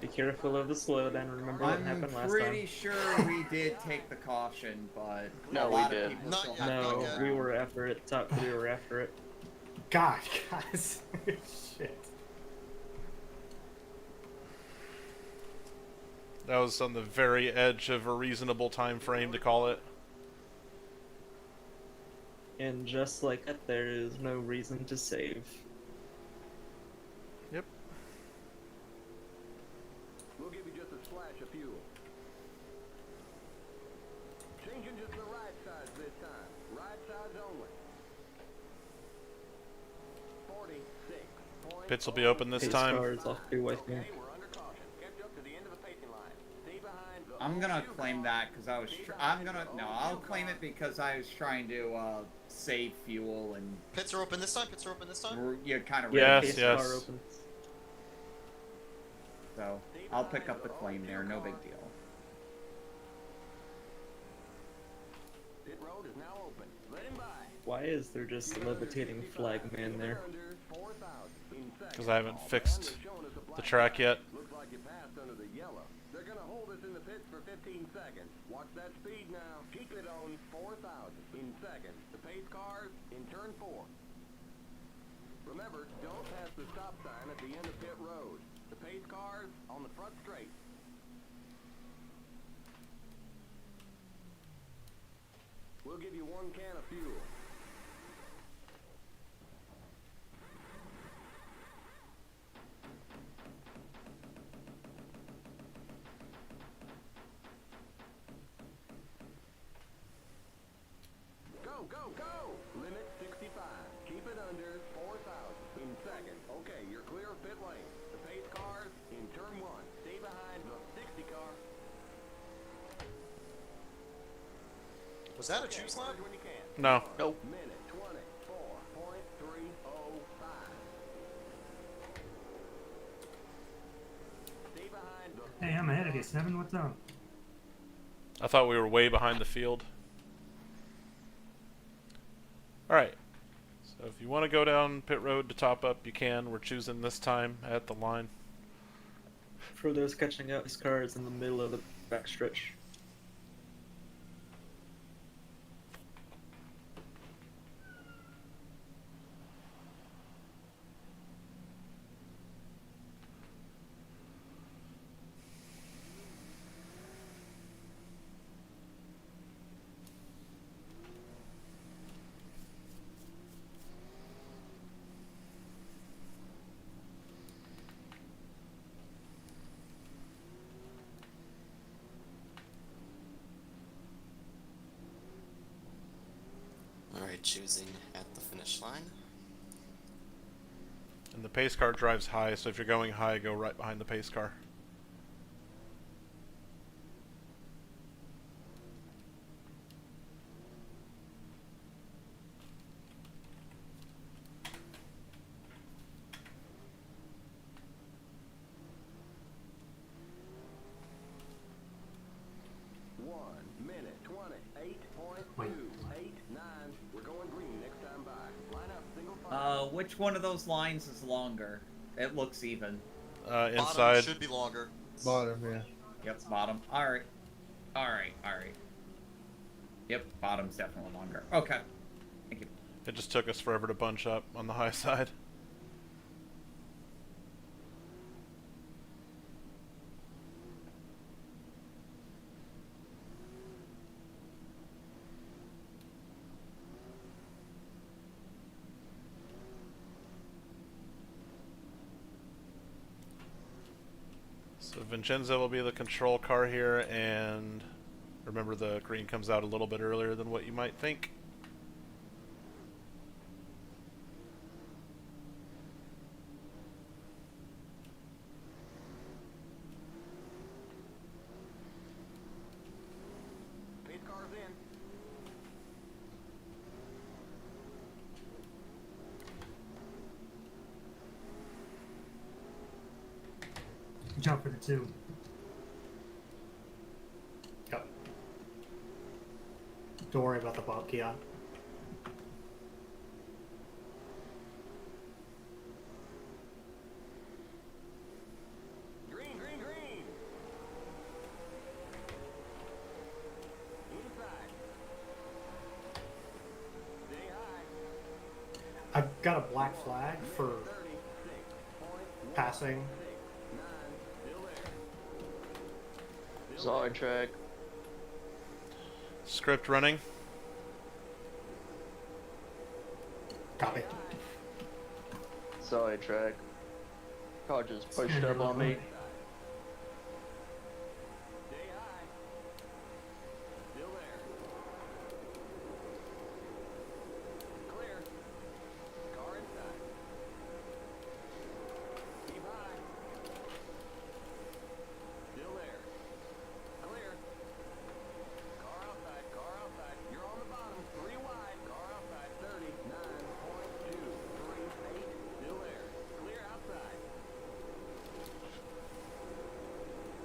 Be careful of the slowdown. Remember what happened last time. I'm pretty sure we did take the caution, but No, a lot we of did. people still have No, to go we around. were after it. Top 3 were after it. God, guys. Shit. That was on the very edge of a reasonable time frame to call it. And just like that, there is no reason to save. Yep. We'll give you just a splash of fuel. Changing just the right sides this time. Right sides only. 46. Pits will be open this time. Cars off to I think. I'm gonna claim that because I was. I'll claim it because I was trying to save fuel and. Pits are open this time. Pits are open this time. You're kind of. Yes, yes. So I'll pick up the claim there. No big deal. Pit road is now open. Let him by. Why is there just a levitating flagman there? Because I haven't fixed the track yet. Looks like you passed under the yellow. They're gonna hold us in the pits for 15 seconds. Watch that speed now. Keep it on 4,000 in seconds. The pace cars in turn 4. Remember, don't pass the stop sign at the end of pit road. The pace cars on the front straight. We'll give you 1 can of fuel. Go, go! Limit 65. Keep it under 4,000 in seconds. Okay, you're clear of pit lane. The pace cars in turn 1. Stay behind the 60 car. Was that a choose lap? When you can. No. Nope. Minute 24.305. Stay behind the Hey, I'm ahead of you, 7. What's up? I thought we were way behind the field. Alright. So if you want to go down pit road to top up, you can. We're choosing this time at the line. For those catching up, this car is in the middle of the backstretch. choosing at the finish line. And the pace car drives high, so if you're going high, go right behind the pace car. Which one of those lines is longer? It looks even. Inside. Bottom should be longer. Bottom, yeah. Yep, bottom. Alright. Alright. Yep, bottom's definitely longer. Okay. Thank you. It just took us forever to bunch up on the high side. So Vincenzo will be the control car here, and remember the green comes out a little bit earlier than what you might think. Jump for the 2. Yep. Don't worry about the bump, Keon. Green. Inside. Stay high. I've got a black flag for passing. Solid track. Script running. Copy. Solid track. Car just pushed up on me.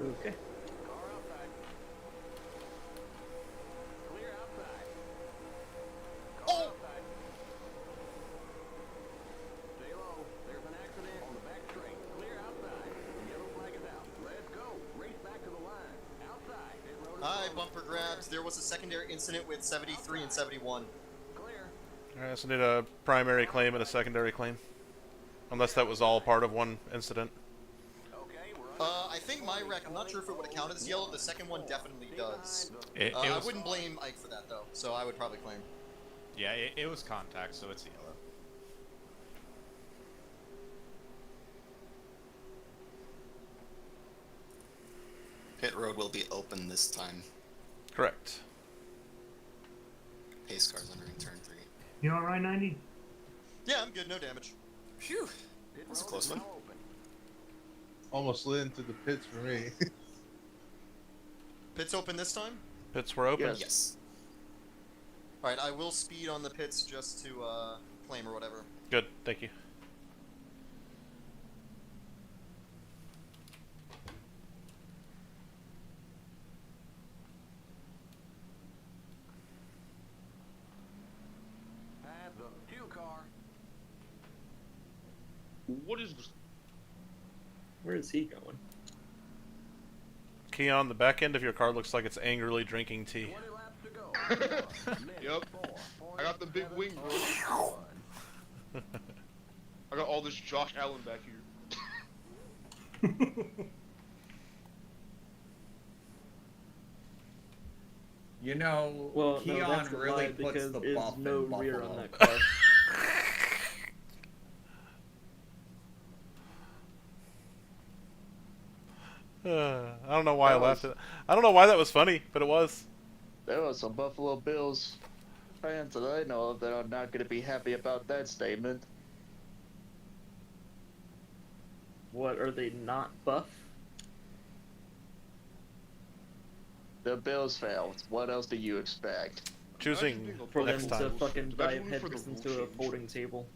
Okay. Hi, bumper grabs. There was a secondary incident with 73 and 71. Alright, so need a primary claim and a secondary claim. Unless that was all part of one incident. I think my wreck, I'm not sure if it would have counted as yellow. The second one definitely does. I wouldn't blame Ike for that, though, so I would probably claim. Yeah, it was contact, so it's yellow. Pit road will be open this time. Correct. Pace cars entering turn 3. You alright, 90? Yeah, I'm good. No damage. Phew. That's a close one. Almost slid into the pits for me. Pits open this time? Pits were open? Yes. Alright, I will speed on the pits just to claim or whatever. Good, thank you. Have the 2 car. What is this? Where is he going? Keon, the back end of your car looks like it's angrily drinking tea. Yep. I got the big wing, bro. I got all this Josh Allen back here. You know, Well, Keon no, that's a really lie puts because the there's buff no in rear Buffalo. on that car. I don't know why I laughed at. I don't know why that was funny, but it was. There was some Buffalo Bills fans that I know of that are not going to be happy about that statement. What, are they not buff? The Bills failed. What else do you expect? Choosing For them next to time. fucking dive Especially for the headfirst into a Russians. folding table.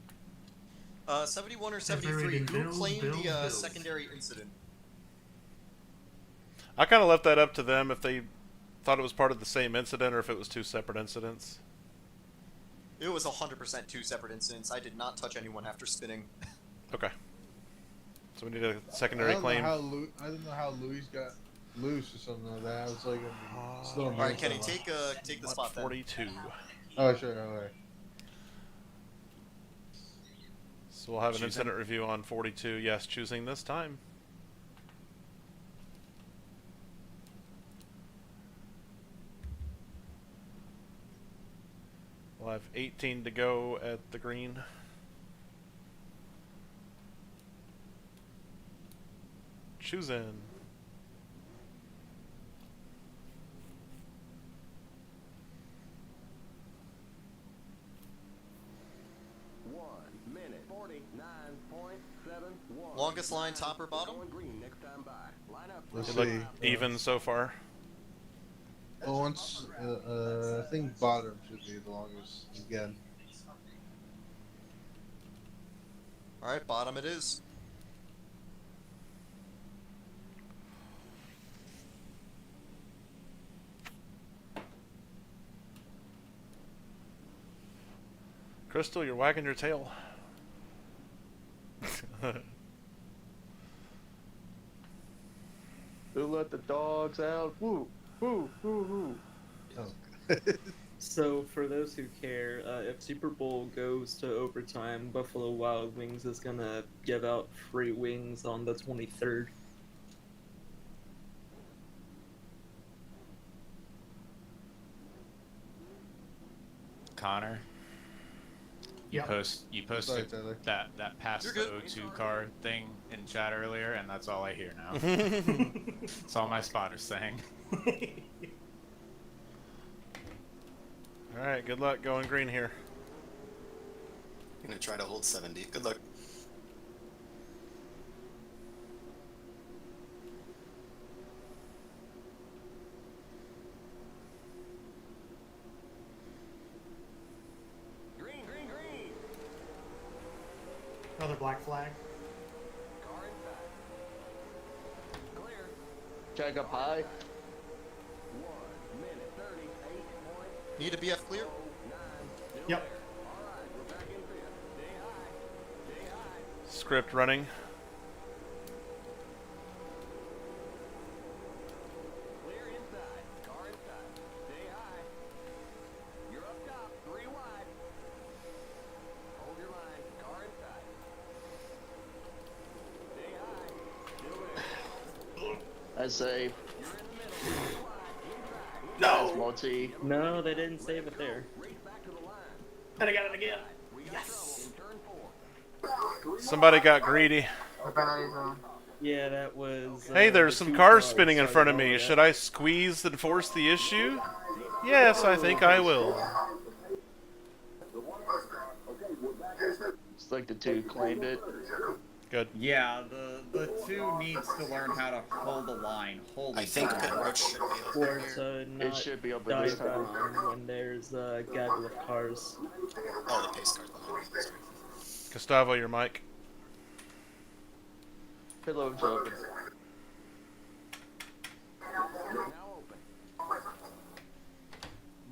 71 or 73, Everything who Bills, claimed Bills, the Bills. secondary incident? I kind of left that up to them if they thought it was part of the same incident or if it was two separate incidents. It was 100% two separate incidents. I did not touch anyone after spinning. Okay. So we need a secondary claim. I don't know how Louis got loose or something like that. I was like, still All right, Kenny, take the spot then. 42. Oh, sure, alright. So we'll have an Choosing. incident review on 42. Yes, choosing this time. We'll have 18 to go at the green. Choosing. Longest line, top or bottom? Let's Good luck. see. Even so far. Oh, once, I think bottom should be the longest again. All right, bottom it is. Crystal, you're wagging your tail. Who let the dogs out? Woo, woo, woo, woo. So, for those who care, if Super Bowl goes to overtime, Buffalo Wild Wings is gonna give out free wings on the 23rd. Connor, you posted Sorry, Tyler. that pass You're the good. O2 card thing in chat earlier, and that's all I hear now. That's all my spotter's saying. Alright, good luck going green here. I'm gonna try to hold 70. Good luck. Another black flag. Check up high. Need a BF clear? Yep. Script running. I say. No! Multi. No, they didn't save it there. And I got it again. Yes. Somebody got greedy. Yeah, that was. Hey, there's the some two cars dogs spinning in started front of all me. that. Should I squeeze and force the issue? Yes, I think I will. It's like the two claimed it. Good. Yeah, the two needs to learn how to hold the line. Holy I think crap. pit road should be Or over here. to not It should be over this dive time. on when there's a gaggle of cars. Oh, the pace car's behind me. Sorry. Gustavo, your mic. Pillow's open.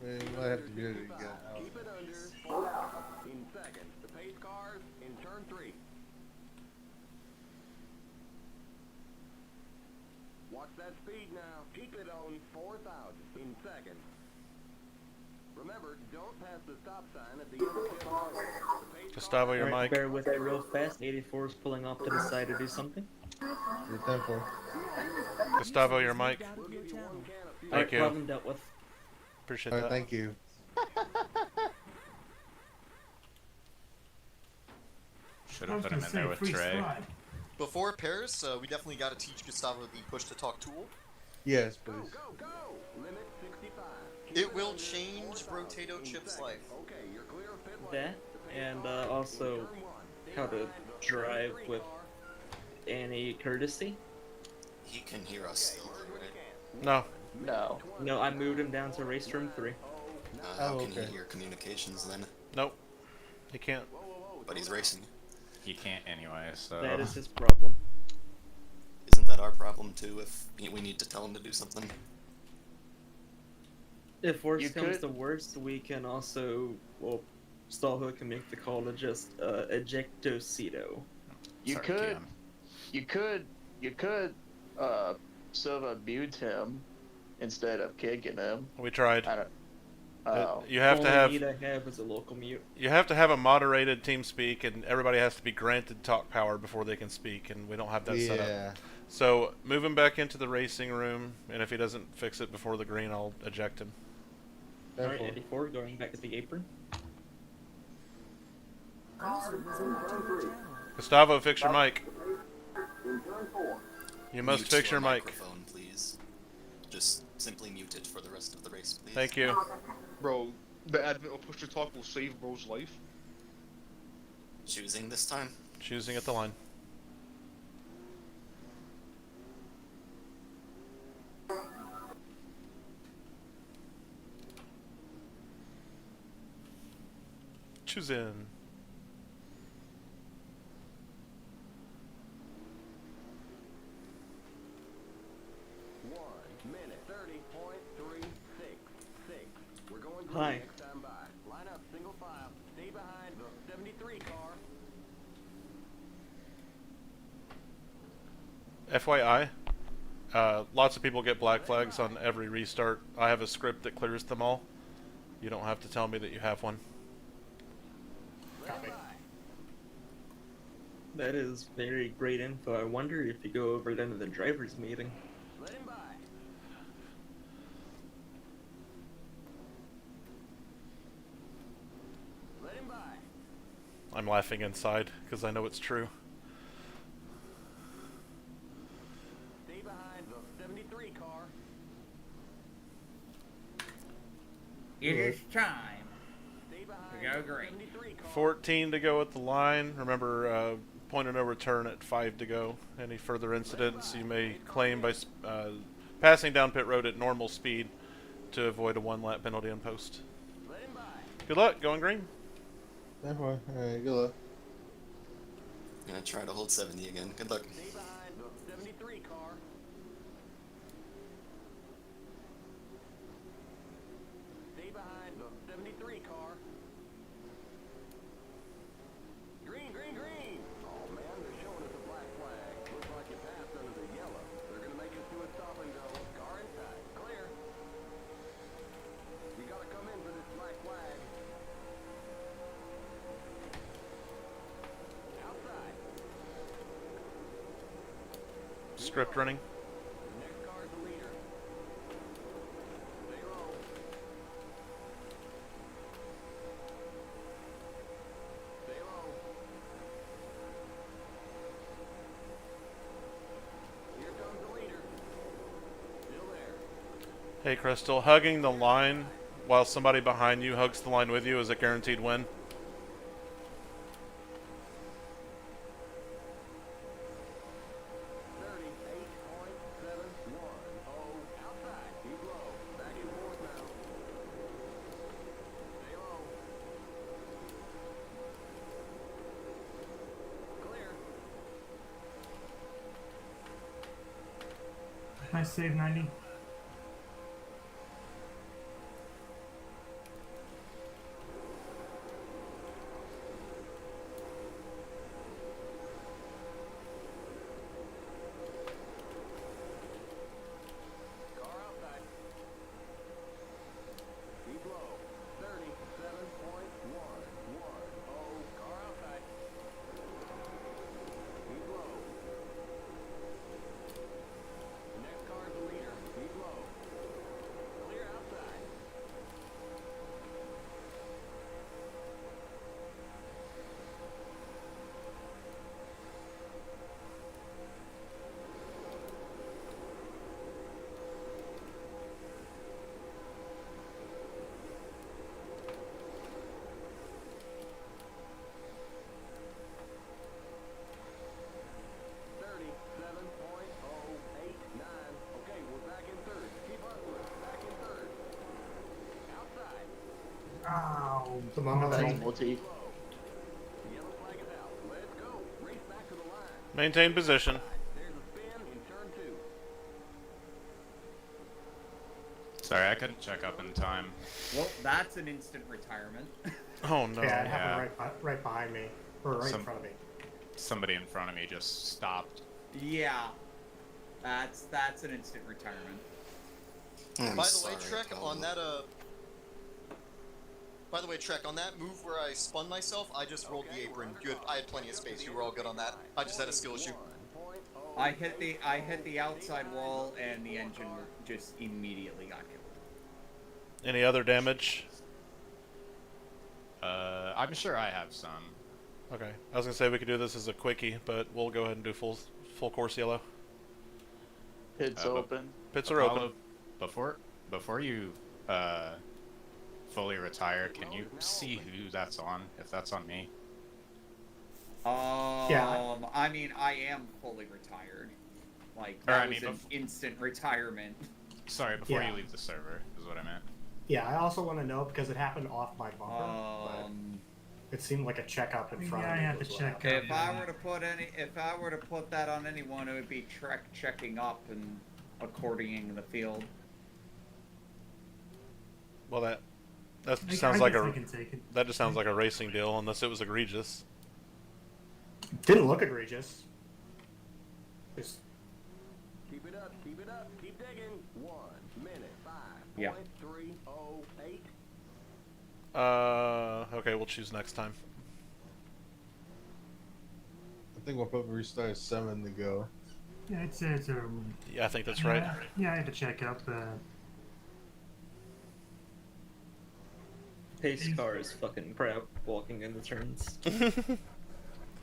Man, you might have to mute it again. Keep it under 4,000. In second, the pace cars in turn 3. Watch that speed now. Keep it on 4,000. In second. Remember, don't pass the stop sign at the end of pit line. The pace Gustavo, your Alright, mic. bear with it real fast. 84 is pulling off to the side to do something. Your tempo. Gustavo, your mic. Out of your channel. Alright, you. problem dealt with. Appreciate Alright, that. thank you. Should I have was put him gonna in say there with free Trey. spot. Before Paris, we definitely got to teach Gustavo the push-to-talk tool. Yes, please. Go, go! Limit 65. It will change Rotato Chip's life. That, and also how to drive with any courtesy. He can hear us still, right? No. No. No, I moved him down to race room 3. How can he hear communications then? Nope. He can't. But he's racing. He can't anyway, so... That is his problem. Isn't that our problem too if we need to tell him to do something? If worse comes to worst, we can also, well, Stallhook can make the call to just ejectocito. You could Silva mute him instead of kicking him. We tried. I don't. Oh. You have to All have. we need to have is a local mute. You have to have a moderated team speak, and everybody has to be granted talk power before they can speak, and we don't have that set up. So move him back into the racing room, and if he doesn't fix it before the green, I'll eject him. Alright, 84, going back to the apron. Gustavo, fix your mic. You must Mute fix your mic. microphone, please. Just simply mute it for the rest of the race, please. Thank you. Bro, the advent of push to talk will save bro's life. Choosing this time? Choosing at the line. Choose in. Hi. Line up single file. Stay behind the 73 car. FYI, lots of people get black flags on every restart. I have a script that clears them all. You don't have to tell me that you have one. Copy. That is very great info. I wonder if you go over then to the driver's meeting. Let him by. Let him by. I'm laughing inside because I know it's true. Stay behind the 73 car. It is time to go green. 14 to go at the line. Remember, point of no return at 5 to go. Any further incidents you may claim by passing down pit road at normal speed to avoid a 1-lap penalty on post. Good luck, going green. Alright, good luck. Gonna try to hold 70 again. Good luck. Stay behind the 73 car. Stay behind the 73 car. Green, green, green! Oh man, they're showing us a black flag. Looks like you passed under the yellow. They're gonna make us do a stop and go. Car inside. Clear. You gotta come in for this black flag. Outside. Script running. Next car's the leader. Stay low. Stay low. Here comes the leader. Still there. Hey, Crystal, hugging the line while somebody behind you hugs the line with you is a guaranteed win. Nice save, 90. Car outside. Keep low. 37.110. Car outside. Keep low. The next car's the leader. Among Us. That's multi. Maintain position. Sorry, I couldn't check up in time. Well, that's an instant retirement. Oh no. Yeah, it happened right behind me, or right in front of me. Somebody in front of me just stopped. Yeah, that's an instant retirement. By the way, Trek, on that By the way, Trek, on that move where I spun myself, I just rolled the apron. I had plenty of space. You were all good on that. I just had a skill issue. I hit the outside wall, and the engine just immediately got killed. Any other damage? I'm sure I have some. Okay. I was gonna say we could do this as a quickie, but we'll go ahead and do full course yellow. Pits open. Pits are Apollo, open. Before you fully retire, can you see who that's on? If that's on me. Yeah. I mean, I am fully retired. Like, that was an instant retirement. Sorry, before you leave the server, is what I meant. Yeah, I also want to know because it happened off my bumper. But it seemed like a checkup in front of me. I have to check. If I were to put that on anyone, it would be Trek checking up and accordioning the field. Well, that just sounds like a racing deal, unless it was egregious. Didn't look egregious. Just Keep it up, keep it up, keep digging. 1 minute, 5.308. Okay, we'll choose next time. I think we'll probably restart 7 to go. Yeah, it's Yeah, I think that's right. Yeah, I had to check up. Pace car is fucking crap walking in the turns. You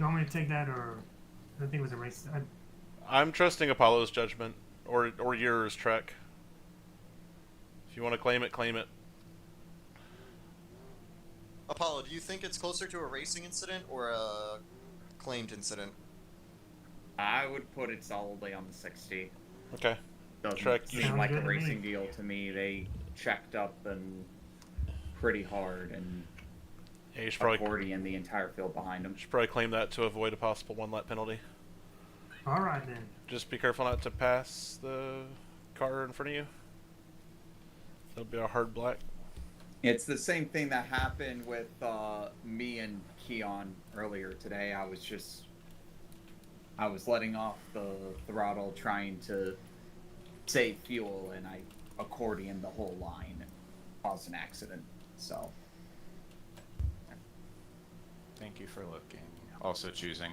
want me to take that, or I think it was a race. I'm trusting Apollo's judgment, or yours, Trek. If you want to claim it, claim it. Apollo, do you think it's closer to a racing incident or a claimed incident? I would put it solidly on the 60. Okay. Doesn't Trek, seem like a racing deal to me. They checked up and pretty hard and yeah, you should probably accordion the entire field behind them. Should probably claim that to avoid a possible 1-lap penalty. All right then. Just be careful not to pass the car in front of you. That'll be a hard black. It's the same thing that happened with me and Keon earlier today. I was letting off the throttle trying to save fuel, and I accordioned the whole line and caused an accident. So, Thank you for looking. Also choosing.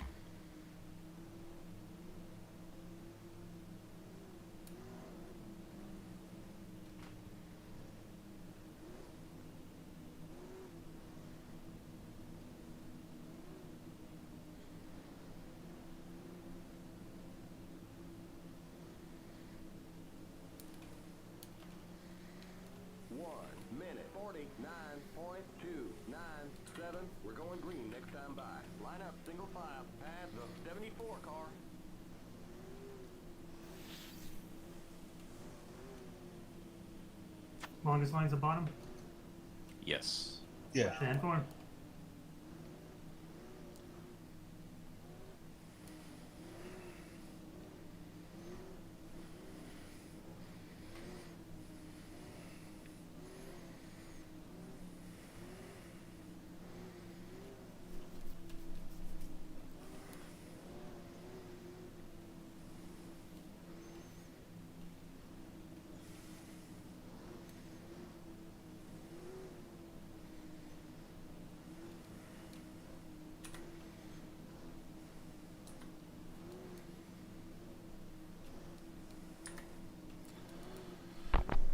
Minute 49.297. We're going green next time by. Line up, single file, past the 74 car. Longest line's the bottom. Yes. Yeah. Stand for.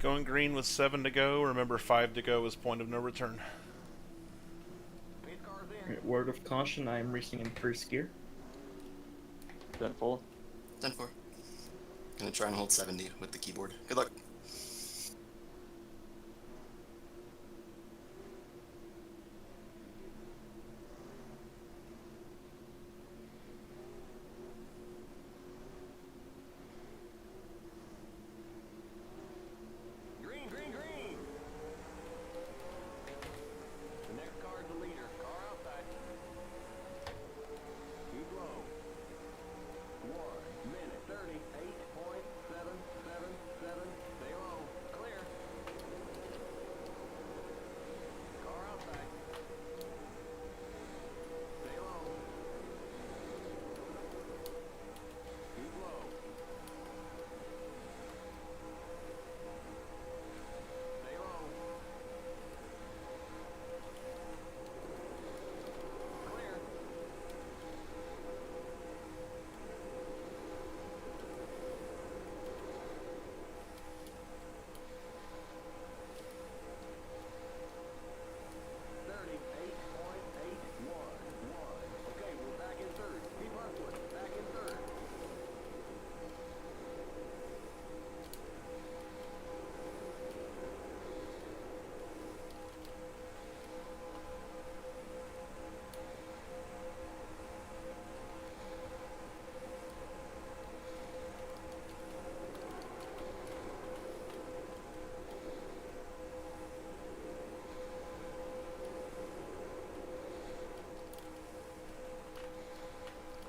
Going green with 7 to go. Remember, 5 to go is point of no return. Alright, word of caution, I am racing in first gear. 10-4. 10-4. Gonna try and hold 70 with the keyboard. Good luck. Green, green, green. The next car's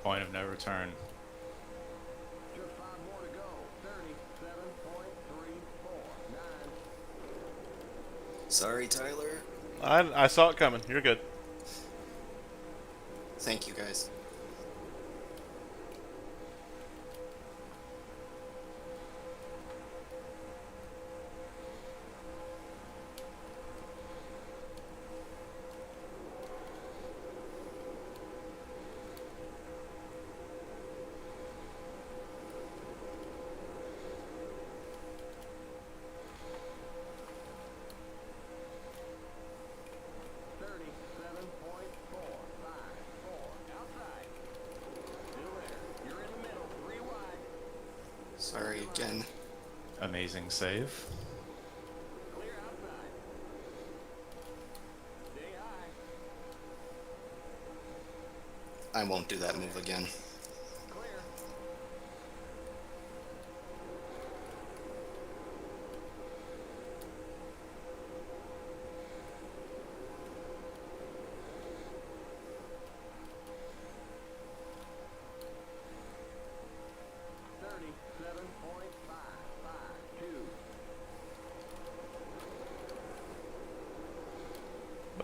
Point of no return. Just 5 more to go. 37.349. Sorry, Tyler. I saw it coming. You're good. Thank you, guys. Sorry again. Amazing save. I won't do that move again.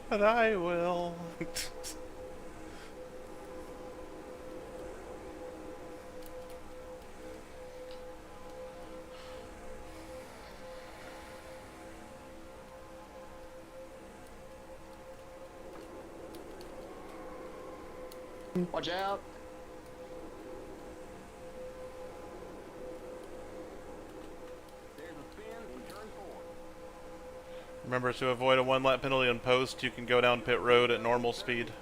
But I will. Watch out. Remember, to avoid a 1-lap penalty on post, you can go down pit road at normal speed.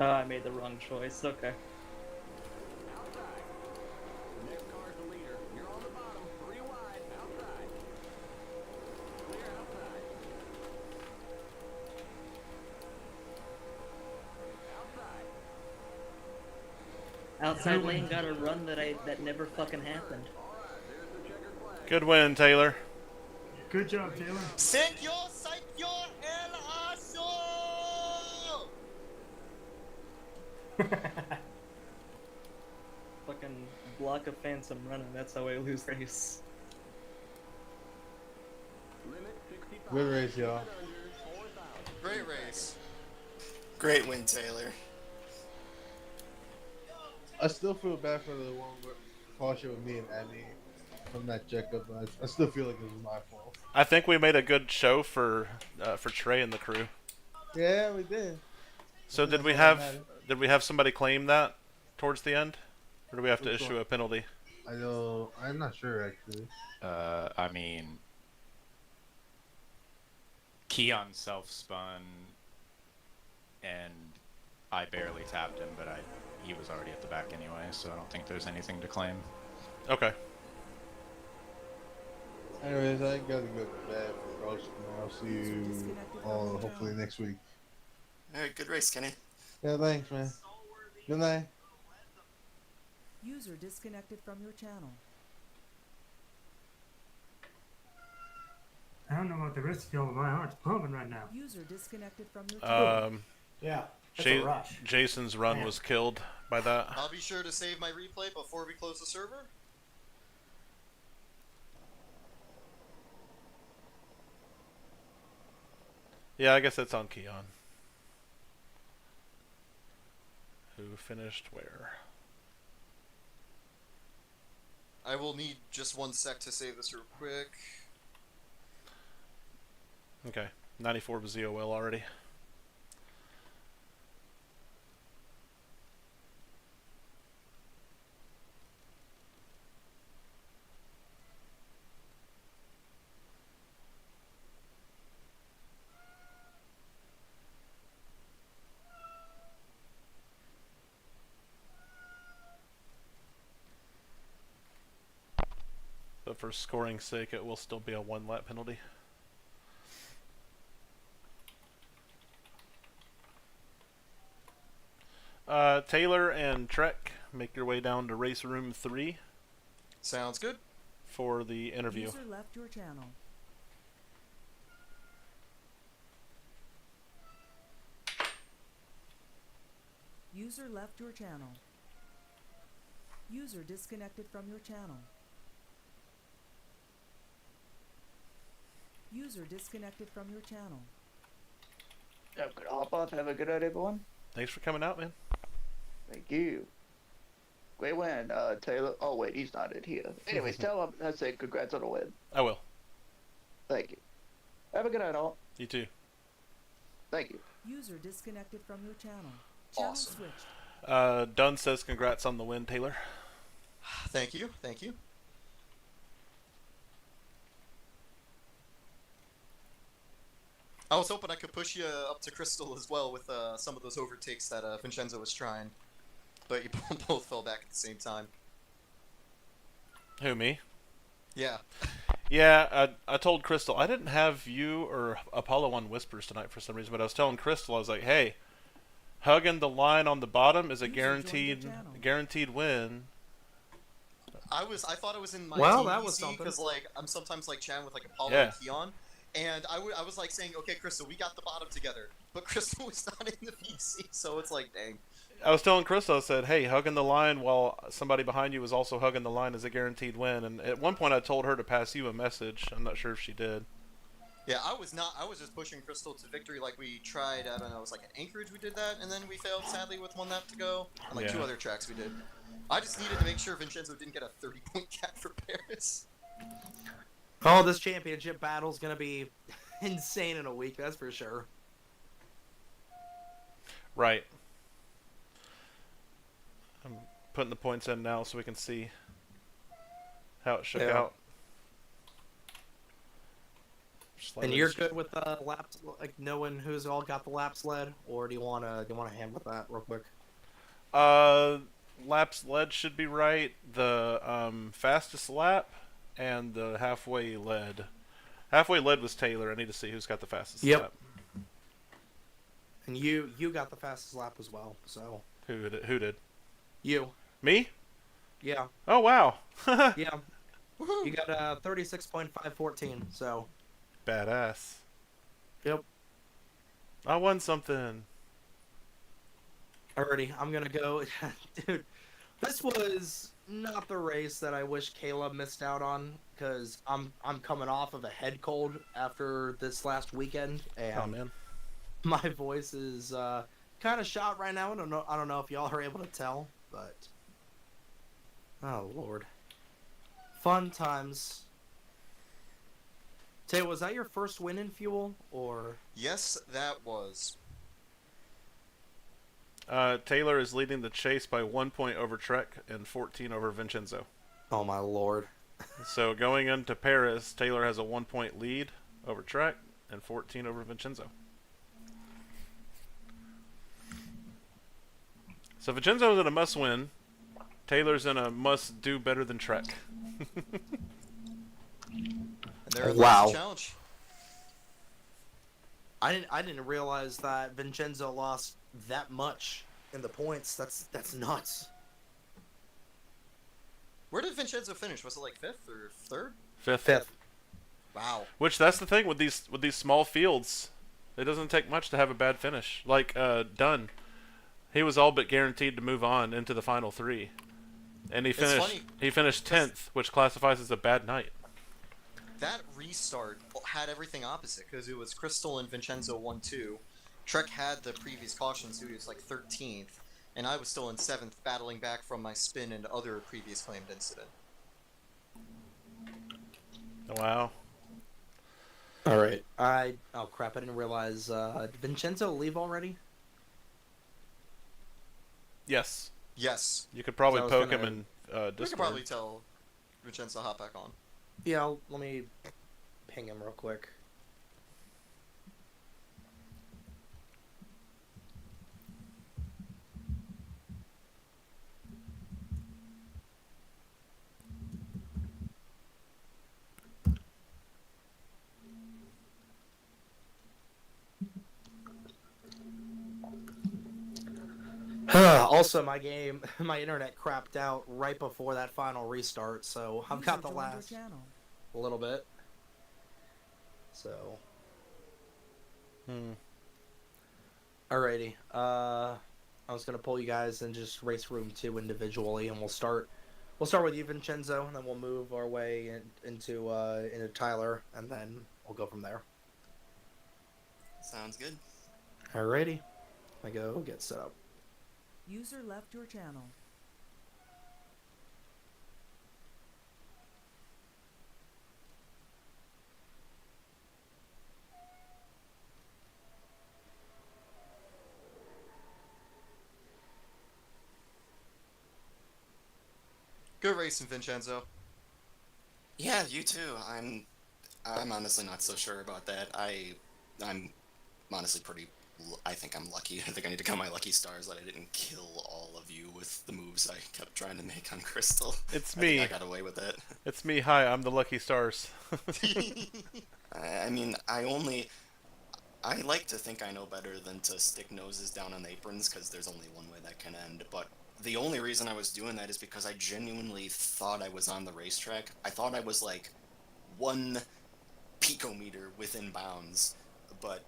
Oh, I made the wrong choice. Okay. Outside lane got a run that never fucking happened. Good win, Taylor. Good job, Taylor. Senor El Aso! Fucking block a phantom running. That's how I lose race. Good race, y'all. Great race. Great win, Taylor. I still feel bad for the one with caution with me and Abby from that checkup. I still feel like it was my fault. I think we made a good show for Trey and the crew. Yeah, we did. So did we have somebody claim that towards the end, or do we have to issue a penalty? I'm not sure actually. I mean, Keon self-spun, and I barely tapped him, but he was already at the back anyway, so I don't think there's anything to claim. Okay. Anyways, I gotta go to bed for roast tomorrow. I'll see you all hopefully next week. Alright, good race, Kenny. Yeah, thanks, man. Good night. User disconnected from your channel. I don't know about the rest of y'all, but my heart's pumping right now. User disconnected from your channel. Yeah, it's a rush. Jason's run was killed by that. I'll be sure to save my replay before we close the server. Yeah, I guess that's on Keon. Who finished where? I will need just 1 sec to save this real quick. Okay. 94 was ZOL already. But for scoring's sake, it will still be a 1 lap penalty. Taylor and Trek, make your way down to race room 3. Sounds good. For the interview. User left your channel. User left your channel. User disconnected from your channel. User disconnected from your channel. I'm gonna hop off. Have a good night, everyone. Thanks for coming out, man. Thank you. Great win, Taylor. Oh wait, he's not in here. Anyways, tell him I say congrats on the win. I will. Thank you. Have a good night, all. You too. Thank you. User disconnected from your channel. Channel Awesome. switched. Dunn says congrats on the win, Taylor. Thank you. Thank you. I was hoping I could push you up to Crystal as well with some of those overtakes that Vincenzo was trying. But you both fell back at the same time. Who, me? Yeah. Yeah, I told Crystal, I didn't have you or Apollo on Whispers tonight for some reason, but I was telling Crystal, I was like, hey, hugging the line on the bottom is a guaranteed win. I thought I was in my Well, team that was because like I'm sometimes like chatting with like Apollo Yeah. and Keon, and I was like saying, okay, Crystal, we got the bottom together, but Crystal was not in the PC, so it's like, dang. I was telling Crystal, I said, hey, hugging the line while somebody behind you was also hugging the line is a guaranteed win. And at one point I told her to pass you a message. I'm not sure if she did. Yeah, I was not. I was just pushing Crystal to victory like we tried. I don't know. It was like at Anchorage we did that, and then we failed sadly with 1 lap to go. And like 2 Yeah. other tracks we did. I just needed to make sure Vincenzo didn't get a 30-point cap for Paris. Oh, this championship battle's gonna be insane in a week, that's for sure. Right. I'm putting the points in now so we can see how it shook Yeah. out. And you're good with laps, like knowing who's all got the laps led, or do you wanna handle that real quick? Laps led should be right. The fastest lap and the halfway led. Halfway led was Taylor. I need to see who's got the fastest lap. And you got the fastest lap as well, so. Who did? You. Me? Yeah. Oh wow. Yeah. You got 36.514, so. Badass. Yep. I won something. Alrighty, I'm gonna go. Dude, this was not the race that I wish Caleb missed out on, because I'm coming off of a head cold after this last weekend, and Oh man. my voice is kind of shot right now. I don't know if y'all are able to tell, but oh lord, fun times. Tay, was that your first win in Fuel, or? Yes, that was. Taylor is leading the chase by 1 point over Trek and 14 over Vincenzo. Oh my lord. So going into Paris, Taylor has a 1 point lead over Trek and 14 over Vincenzo. So Vincenzo's in a must win. Taylor's in a must do better than Trek. And there Wow. the challenge. I didn't realize that Vincenzo lost that much in the points. That's nuts. Where did Vincenzo finish? Was it like 5th or 3rd? Fifth. Wow. Which that's the thing with these small fields. It doesn't take much to have a bad finish. Like Dunn. He was all but guaranteed to move on into the final 3. And he finished 10th, which classifies as a bad night. That restart had everything opposite because it was Crystal and Vincenzo 1-2. Trek had the previous caution, so he was like 13th, and I was still in 7th, battling back from my spin and other previous claimed incident. Oh crap! I didn't realize. Did Vincenzo leave already? Yes. Yes. You could probably So I was poke gonna- him in Discord. We could probably tell Vincenzo hop back on. Yeah, let me ping him real quick. Also, my internet crapped out right before that final restart, so I've got the last little bit. So, alrighty. I was gonna pull you guys in just race room 2 individually, and we'll start with you, Vincenzo, and then we'll move our way into Tyler, and then we'll go from there. Sounds good. Alrighty. I go get set up. User left your channel. Good racing, Vincenzo. Yeah, you too. I'm honestly not so sure about that. I'm honestly I think I'm lucky. I think I need to count my lucky stars that I didn't kill all of you with the moves I kept trying to make on Crystal. It's I me. think I got away with that. It's me. Hi, I'm the Lucky Stars. I mean, I like to think I know better than to stick noses down on aprons, because there's only one way that can end, but the only reason I was doing that is because I genuinely thought I was on the racetrack. I thought I was like 1 picometer within bounds, but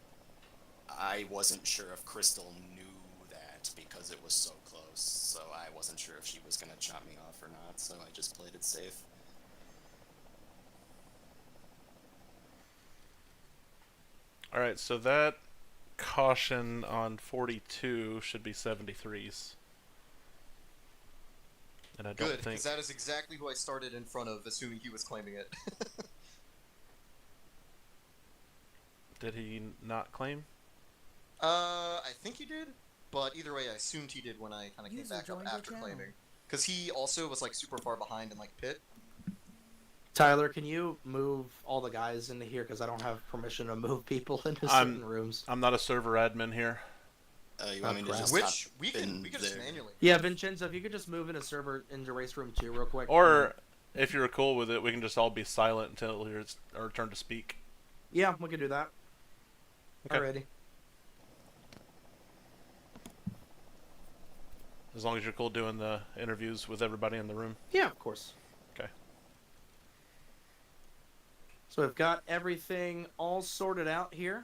I wasn't sure if Crystal knew that because it was so close, so I wasn't sure if she was going to chop me off or not, so I just played it safe. Alright, so that caution on 42 should be 73s. And I don't Good, think... because that is exactly who I started in front of, assuming he was claiming it. Did he not claim? I think he did, but either way, I assumed he did when I kind of came back up after claiming. Because he also was like super far behind in like pit. Tyler, can you move all the guys into here? Because I don't have permission to move people into certain rooms. I'm not a server admin here. You want me to just Which we can just manually. Yeah, Vincenzo, if you could just move into race room 2 real quick. Or if you're cool with it, we can just all be silent until it's our turn to speak. Yeah, we can do that. Okay. Alrighty. As long as you're cool doing the interviews with everybody in the room. Yeah, of course. Okay. So we've got everything all sorted out here.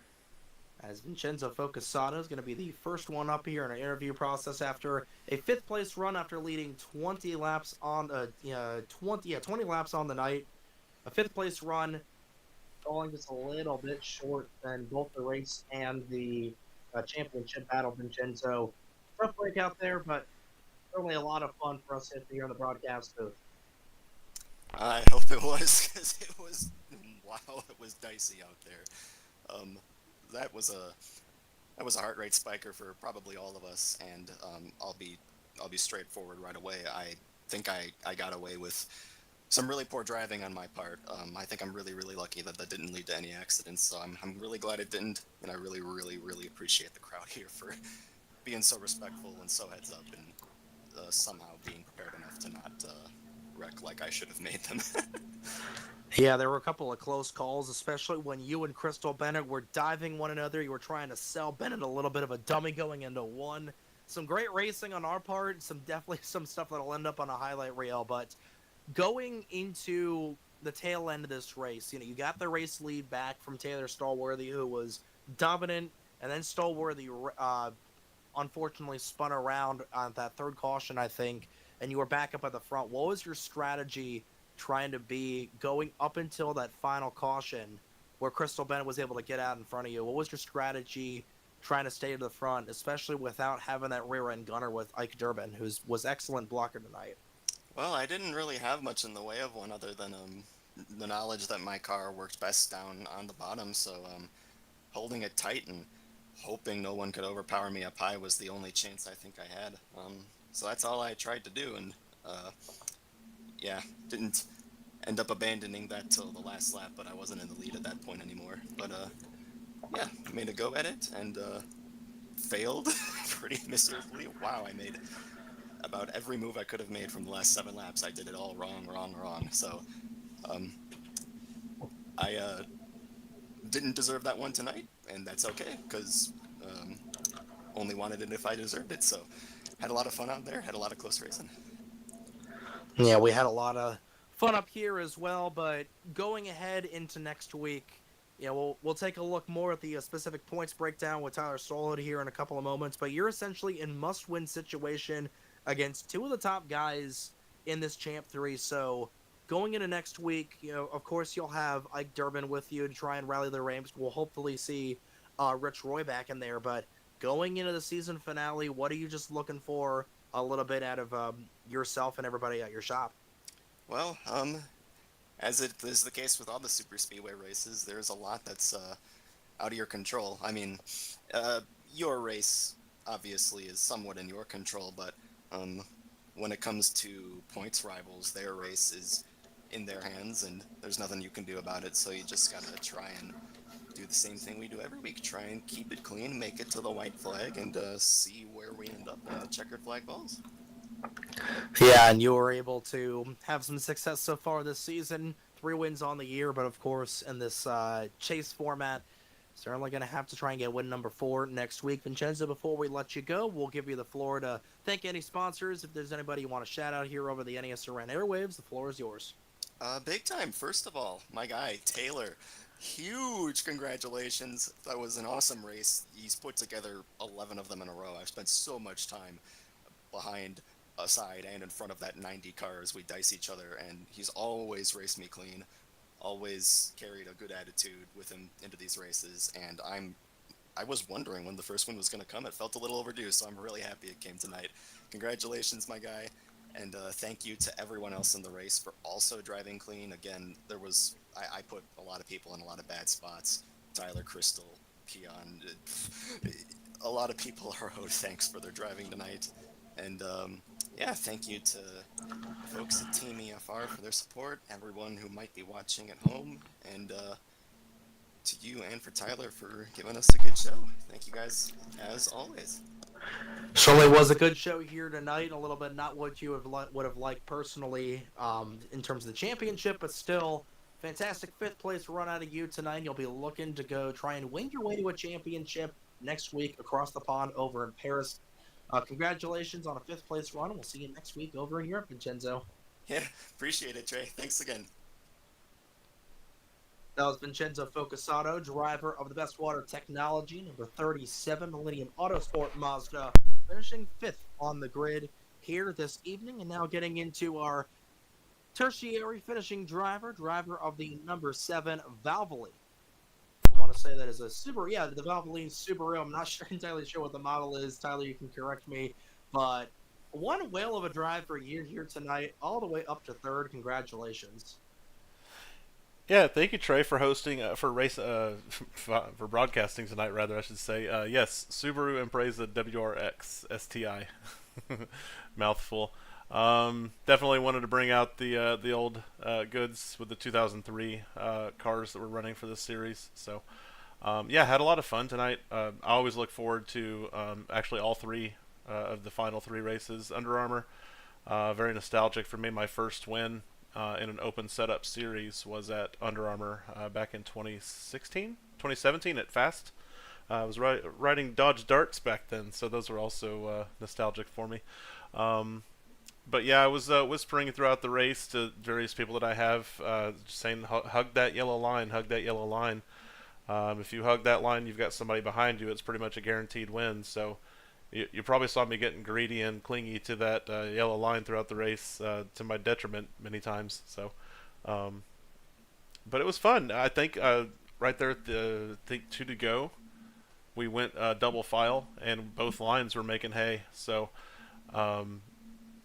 As Vincenzo Focusado is going to be the first one up here in our interview process after a 5th place run after leading 20 laps on 20 laps on the night. A 5th place run, falling just a little bit short than both the race and the championship battle. Vincenzo, rough break out there, but certainly a lot of fun for us here in the broadcast booth. I hope it was, because it was, wow, it was dicey out there. That was a heart rate spiker for probably all of us, and I'll be straightforward right away. I think I got away with some really poor driving on my part. I think I'm really lucky that didn't lead to any accidents, so I'm really glad it didn't, and I really appreciate the crowd here for being so respectful and so heads up, and somehow being prepared enough to not wreck like I should have made them. Yeah, there were a couple of close calls, especially when you and Crystal Bennett were diving one another. You were trying to sell Bennett a little bit of a dummy going into one. Some great racing on our part, definitely some stuff that'll end up on a highlight reel, but going into the tail end of this race, you got the race lead back from Taylor Stallworthy, who was dominant, and then Stallworthy unfortunately spun around on that 3rd caution, I think, and you were back up at the front. What was your strategy trying to be going up until that final caution where Crystal Bennett was able to get out in front of you? What was your strategy trying to stay to the front, especially without having that rear end gunner with Ike Durbin, who was excellent blocker tonight? Well, I didn't really have much in the way of one other than the knowledge that my car worked best down on the bottom, so holding it tight and hoping no one could overpower me up high was the only chance I think I had. So that's all I tried to do, and yeah, didn't end up abandoning that till the last lap, but I wasn't in the lead at that point anymore. But yeah, made a go at it and failed pretty miserably. Wow, I made about every move I could have made from the last 7 laps. I did it all wrong. So I didn't deserve that one tonight, and that's okay, because only wanted it if I deserved it. So had a lot of fun out there, had a lot of close racing. Yeah, we had a lot of fun up here as well, but going ahead into next week, we'll take a look more at the specific points breakdown with Tyler Solid here in a couple of moments, but you're essentially in must-win situation against 2 of the top guys in this Champ 3, so going into next week, of course you'll have Ike Durbin with you to try and rally the ranks. We'll hopefully see Rich Roy back in there, but going into the season finale, what are you just looking for a little bit out of yourself and everybody at your shop? Well, as it is the case with all the super speedway races, there's a lot that's out of your control. I mean, your race obviously is somewhat in your control, but when it comes to points rivals, their race is in their hands, and there's nothing you can do about it. So you just gotta try and do the same thing we do every week: try and keep it clean, make it to the white flag, and see where we end up when the checkered flag falls. Yeah, and you were able to have some success so far this season. 3 wins on the year, but of course, in this chase format, certainly going to have to try and get win number 4 next week. Vincenzo, before we let you go, we'll give you the floor to thank any sponsors. If there's anybody you want to shout out here over the NES Around airwaves, the floor is yours. Big time. First of all, my guy, Taylor. Huge congratulations. That was an awesome race. He's put together 11 of them in a row. I've spent so much time behind, aside, and in front of that 90 car as we dice each other, and he's always raced me clean, always carried a good attitude with him into these races, and I was wondering when the first one was going to come. It felt a little overdue, so I'm really happy it came tonight. Congratulations, my guy. And thank you to everyone else in the race for also driving clean. Again, I put a lot of people in a lot of bad spots. Tyler, Crystal, Keon, a lot of people are owed thanks for their driving tonight. And yeah, thank you to folks at Team EFR for their support, everyone who might be watching at home, and to you and for Tyler for giving us a good show. Thank you guys, as always. Surely was a good show here tonight. A little bit not what you would have liked personally in terms of the championship, but still fantastic 5th place run out of you tonight. You'll be looking to go try and win your way to a championship next week across the pond over in Paris. Congratulations on a 5th place run. We'll see you next week over in Europe, Vincenzo. Yeah, appreciate it, Trey. Thanks again. That was Vincenzo Focusato, driver of the Best Water Technology, number 37, Millennium Autosport Mazda, finishing 5th on the grid here this evening, and now getting into our tertiary finishing driver of the number 7, Valvoline. I want to say that is a Subaru, yeah, the Valvoline Subaru. I'm not entirely sure what the model is. Tyler, you can correct me, but one whale of a drive for you here tonight, all the way up to 3rd. Congratulations. Yeah, thank you, Trey, for hosting, for broadcasting tonight, rather, I should say. Yes, Subaru Impreza WRX STI. Mouthful. Definitely wanted to bring out the old goods with the 2003 cars that were running for this series. So, yeah, had a lot of fun tonight. I always look forward to actually all 3 of the final 3 races. Under Armour, very nostalgic for me. My first win in an open setup series was at Under Armour back in 2017 at Fast. I was riding Dodge Darts back then, so those were also nostalgic for me. But yeah, I was whispering throughout the race to various people that I have, saying, hug that yellow line, hug that yellow line. If you hug that line, you've got somebody behind you. It's pretty much a guaranteed win. So you probably saw me getting greedy and clingy to that yellow line throughout the race, to my detriment many times. So, but it was fun. I think right there at the 2 to go, we went double file, and both lines were making hay. So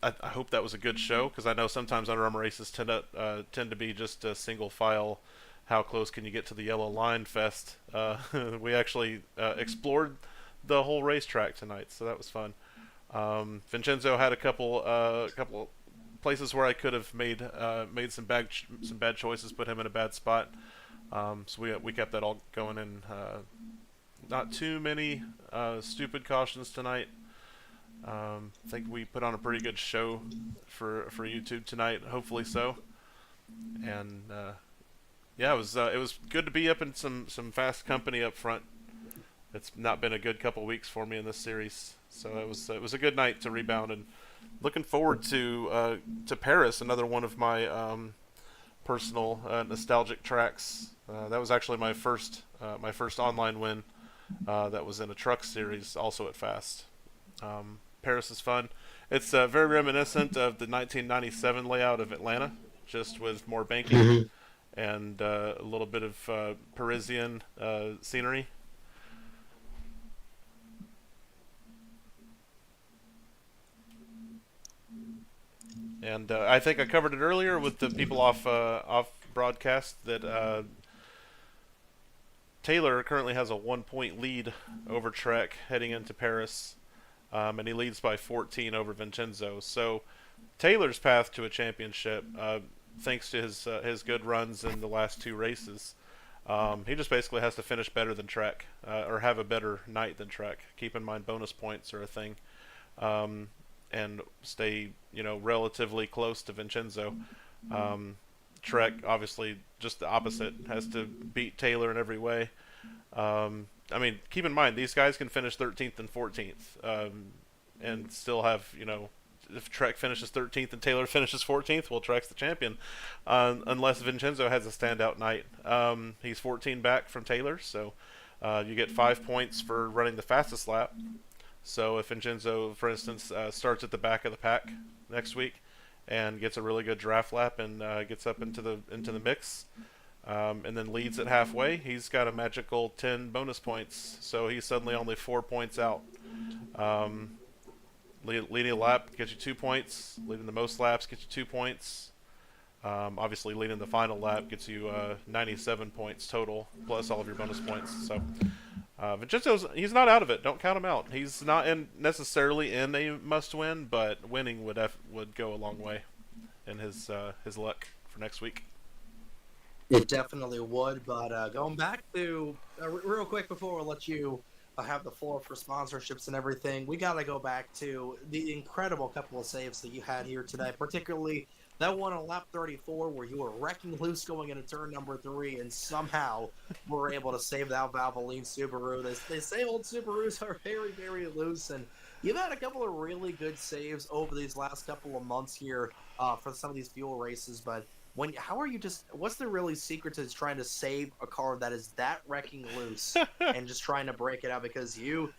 I hope that was a good show, because I know sometimes Under Armour races tend to be just a single file. How close can you get to the yellow line fest? We actually explored the whole racetrack tonight, so that was fun. Vincenzo had a couple places where I could have made some bad choices, put him in a bad spot. So we kept that all going in. Not too many stupid cautions tonight. I think we put on a pretty good show for YouTube tonight. Hopefully so. And yeah, it was good to be up in some fast company up front. It's not been a good couple weeks for me in this series, so it was a good night to rebound, and looking forward to Paris, another one of my personal nostalgic tracks. That was actually my first online win. That was in a truck series, also at Fast. Paris is fun. It's very reminiscent of the 1997 layout of Atlanta, just with more banking and a little bit of Parisian scenery. And I think I covered it earlier with the people off broadcast that Taylor currently has a 1-point lead over Trek heading into Paris, and he leads by 14 over Vincenzo. So Taylor's path to a championship, thanks to his good runs in the last 2 races, he just basically has to finish better than Trek, or have a better night than Trek. Keep in mind bonus points are a thing. And stay, relatively close to Vincenzo. Trek, obviously, just the opposite, has to beat Taylor in every way. I mean, keep in mind, these guys can finish 13th and 14th, and still have, if Trek finishes 13th and Taylor finishes 14th, well, Trek's the champion, unless Vincenzo has a standout night. He's 14 back from Taylor, so you get 5 points for running the fastest lap. So if Vincenzo, for instance, starts at the back of the pack next week and gets a really good draft lap and gets up into the mix, and then leads at halfway, he's got a magical 10 bonus points. So he's suddenly only 4 points out. Leading a lap gets you 2 points. Leading the most laps gets you 2 points. Obviously, leading the final lap gets you 97 points total, plus all of your bonus points. So Vincenzo's, he's not out of it. Don't count him out. He's not necessarily in a must-win, but winning would go a long way in his luck for next week. It definitely would. But going back to real quick before we let you have the floor for sponsorships and everything, we got to go back to the incredible couple of saves that you had here today, particularly that one on lap 34 where you were wrecking loose going into turn number 3 and somehow were able to save that Valvoline Subaru. They say old Subarus are very, very loose, and you've had a couple of really good saves over these last couple of months here for some of these fuel races, but what's the really secret to trying to save a car that is that wrecking loose and just trying to break it out? Because you've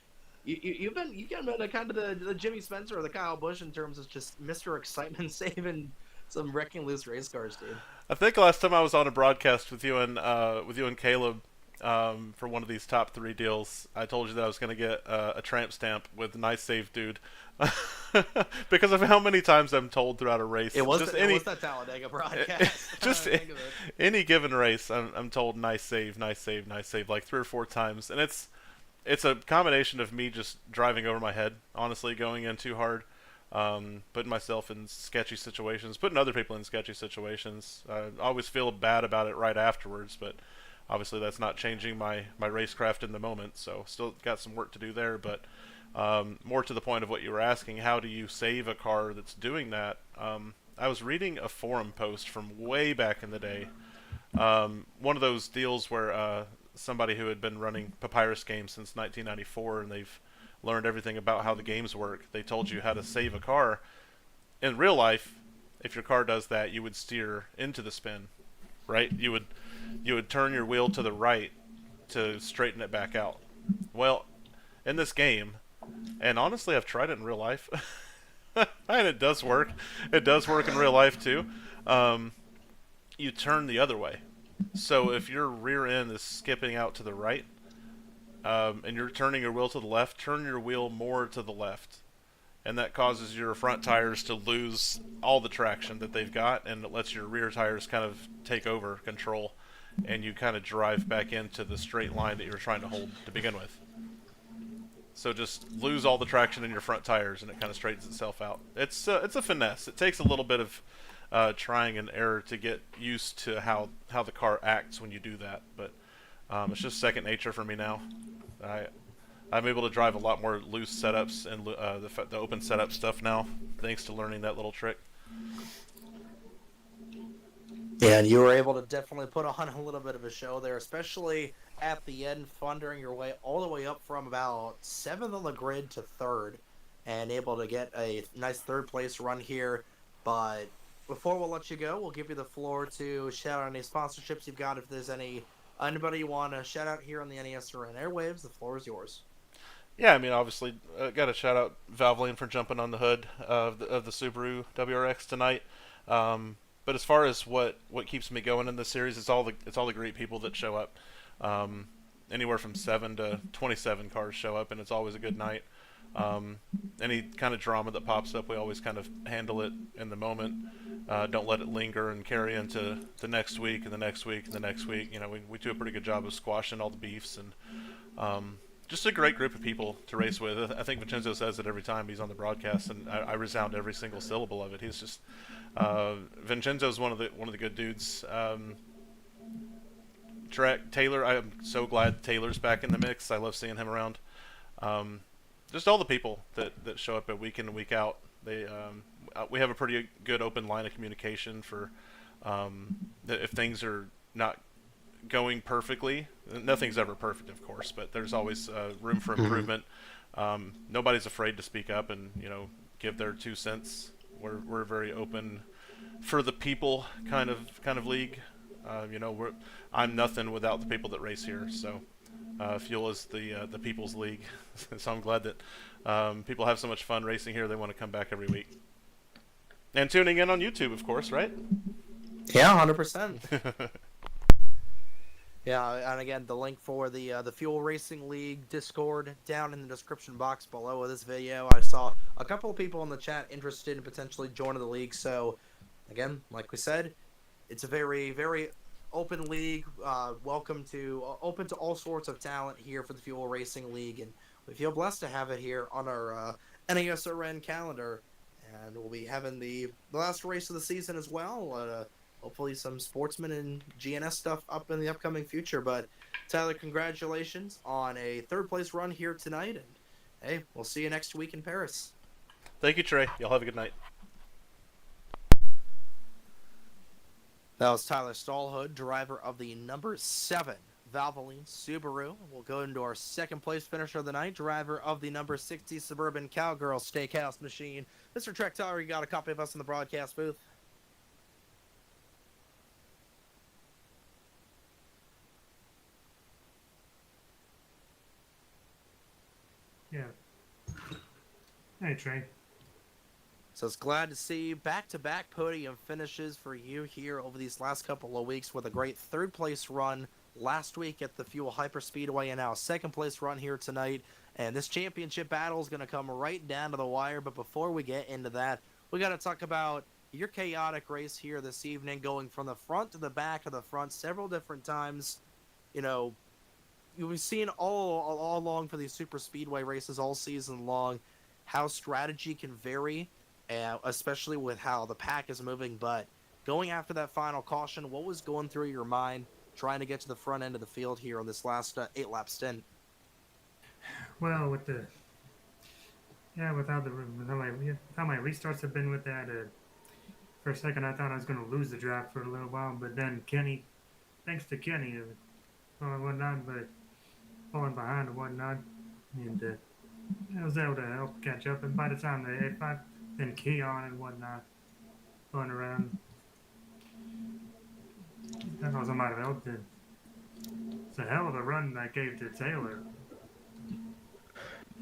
been kind of the Jimmy Spencer or the Kyle Busch in terms of just Mr. Excitement saving some wrecking loose race cars, dude. I think last time I was on a broadcast with you and Caleb for one of these top 3 deals, I told you that I was going to get a tramp stamp with "nice save, dude," because of how many times I'm told throughout a race. It was that Talladega broadcast. Just any given race, I'm told "nice save, nice save, nice save" like 3 or 4 times, and it's a combination of me just driving over my head, honestly, going in too hard. Putting myself in sketchy situations, putting other people in sketchy situations. I always feel bad about it right afterwards, but obviously that's not changing my racecraft in the moment, so still got some work to do there. But more to the point of what you were asking, how do you save a car that's doing that? I was reading a forum post from way back in the day. One of those deals where somebody who had been running Papyrus games since 1994, and they've learned everything about how the games work. They told you how to save a car. In real life, if your car does that, you would steer into the spin, right? You would turn your wheel to the right to straighten it back out. Well, in this game, and honestly, I've tried it in real life, and it does work. It does work in real life too. You turn the other way. So if your rear end is skipping out to the right, and you're turning your wheel to the left, turn your wheel more to the left. and that causes your front tires to lose all the traction that they've got, and it lets your rear tires kind of take over control, and you kind of drive back into the straight line that you were trying to hold to begin with. So just lose all the traction in your front tires, and it kind of straightens itself out. It's a finesse. It takes a little bit of trying and error to get used to how the car acts when you do that, but it's just second nature for me now. I'm able to drive a lot more loose setups and the open setup stuff now, thanks to learning that little trick. Yeah, and you were able to definitely put on a little bit of a show there, especially at the end, thundering your way all the way up from about 7th on the grid to 3rd, and able to get a nice 3rd place run here. But before we'll let you go, we'll give you the floor to shout out any sponsorships you've got. If there's anybody you want to shout out here on the NESRN airwaves, the floor is yours. Yeah, I mean, obviously, got to shout out Valvoline for jumping on the hood of the Subaru WRX tonight. But as far as what keeps me going in this series, it's all the great people that show up. Anywhere from 7 to 27 cars show up, and it's always a good night. Any kind of drama that pops up, we always kind of handle it in the moment. Don't let it linger and carry into the next week and the next week and the next week. You know, we do a pretty good job of squashing all the beefs, and just a great group of people to race with. I think Vincenzo says it every time he's on the broadcast, and I resound every single syllable of it. He's just Vincenzo's one of the good dudes. Taylor, I'm so glad Taylor's back in the mix. I love seeing him around. Just all the people that show up week in and week out. We have a pretty good open line of communication for if things are not going perfectly. Nothing's ever perfect, of course, but there's always room for improvement. Nobody's afraid to speak up and give their 2 cents. We're very open for the people kind of league. I'm nothing without the people that race here. So Fuel is the people's league. So I'm glad that people have so much fun racing here. They want to come back every week and tuning in on YouTube, of course, right? Yeah, 100%. Yeah, and again, the link for the Fuel Racing League Discord down in the description box below of this video. I saw a couple of people in the chat interested in potentially joining the league. So, again, like we said, it's a very, very open league. Open to all sorts of talent here for the Fuel Racing League, and we feel blessed to have it here on our NASRN calendar. And we'll be having the last race of the season as well. Hopefully some sportsman and GNS stuff up in the upcoming future. But Tyler, congratulations on a 3rd place run here tonight. And hey, we'll see you next week in Paris. Thank you, Trey. Y'all have a good night. That was Tyler Stallhood, driver of the number 7 Valvoline Subaru. We'll go into our 2nd place finisher of the night, driver of the number 60 Suburban Cowgirl Steakhouse Machine. Mr. Trek Tyler, you got a copy of us in the broadcast booth? Yeah. Hey, Trey. So it's glad to see back-to-back podium finishes for you here over these last couple of weeks with a great 3rd place run last week at the Fuel Hyper Speedway and now a 2nd place run here tonight. And this championship battle is going to come right down to the wire. But before we get into that, we got to talk about your chaotic race here this evening, going from the front to the back to the front several different times. You've seen all along for these super speedway races all season long how strategy can vary, especially with how the pack is moving. But going after that final caution, what was going through your mind trying to get to the front end of the field here on this last 8-lap stint? Well, without my restarts have been with that, for a second I thought I was going to lose the draft for a little while, but then Kenny, thanks to Kenny, whatnot, but falling behind and whatnot, and I was able to help catch up. And by the time they hit 5, then Keon and whatnot, going around, that also might have helped it. It's a hell of a run I gave to Taylor.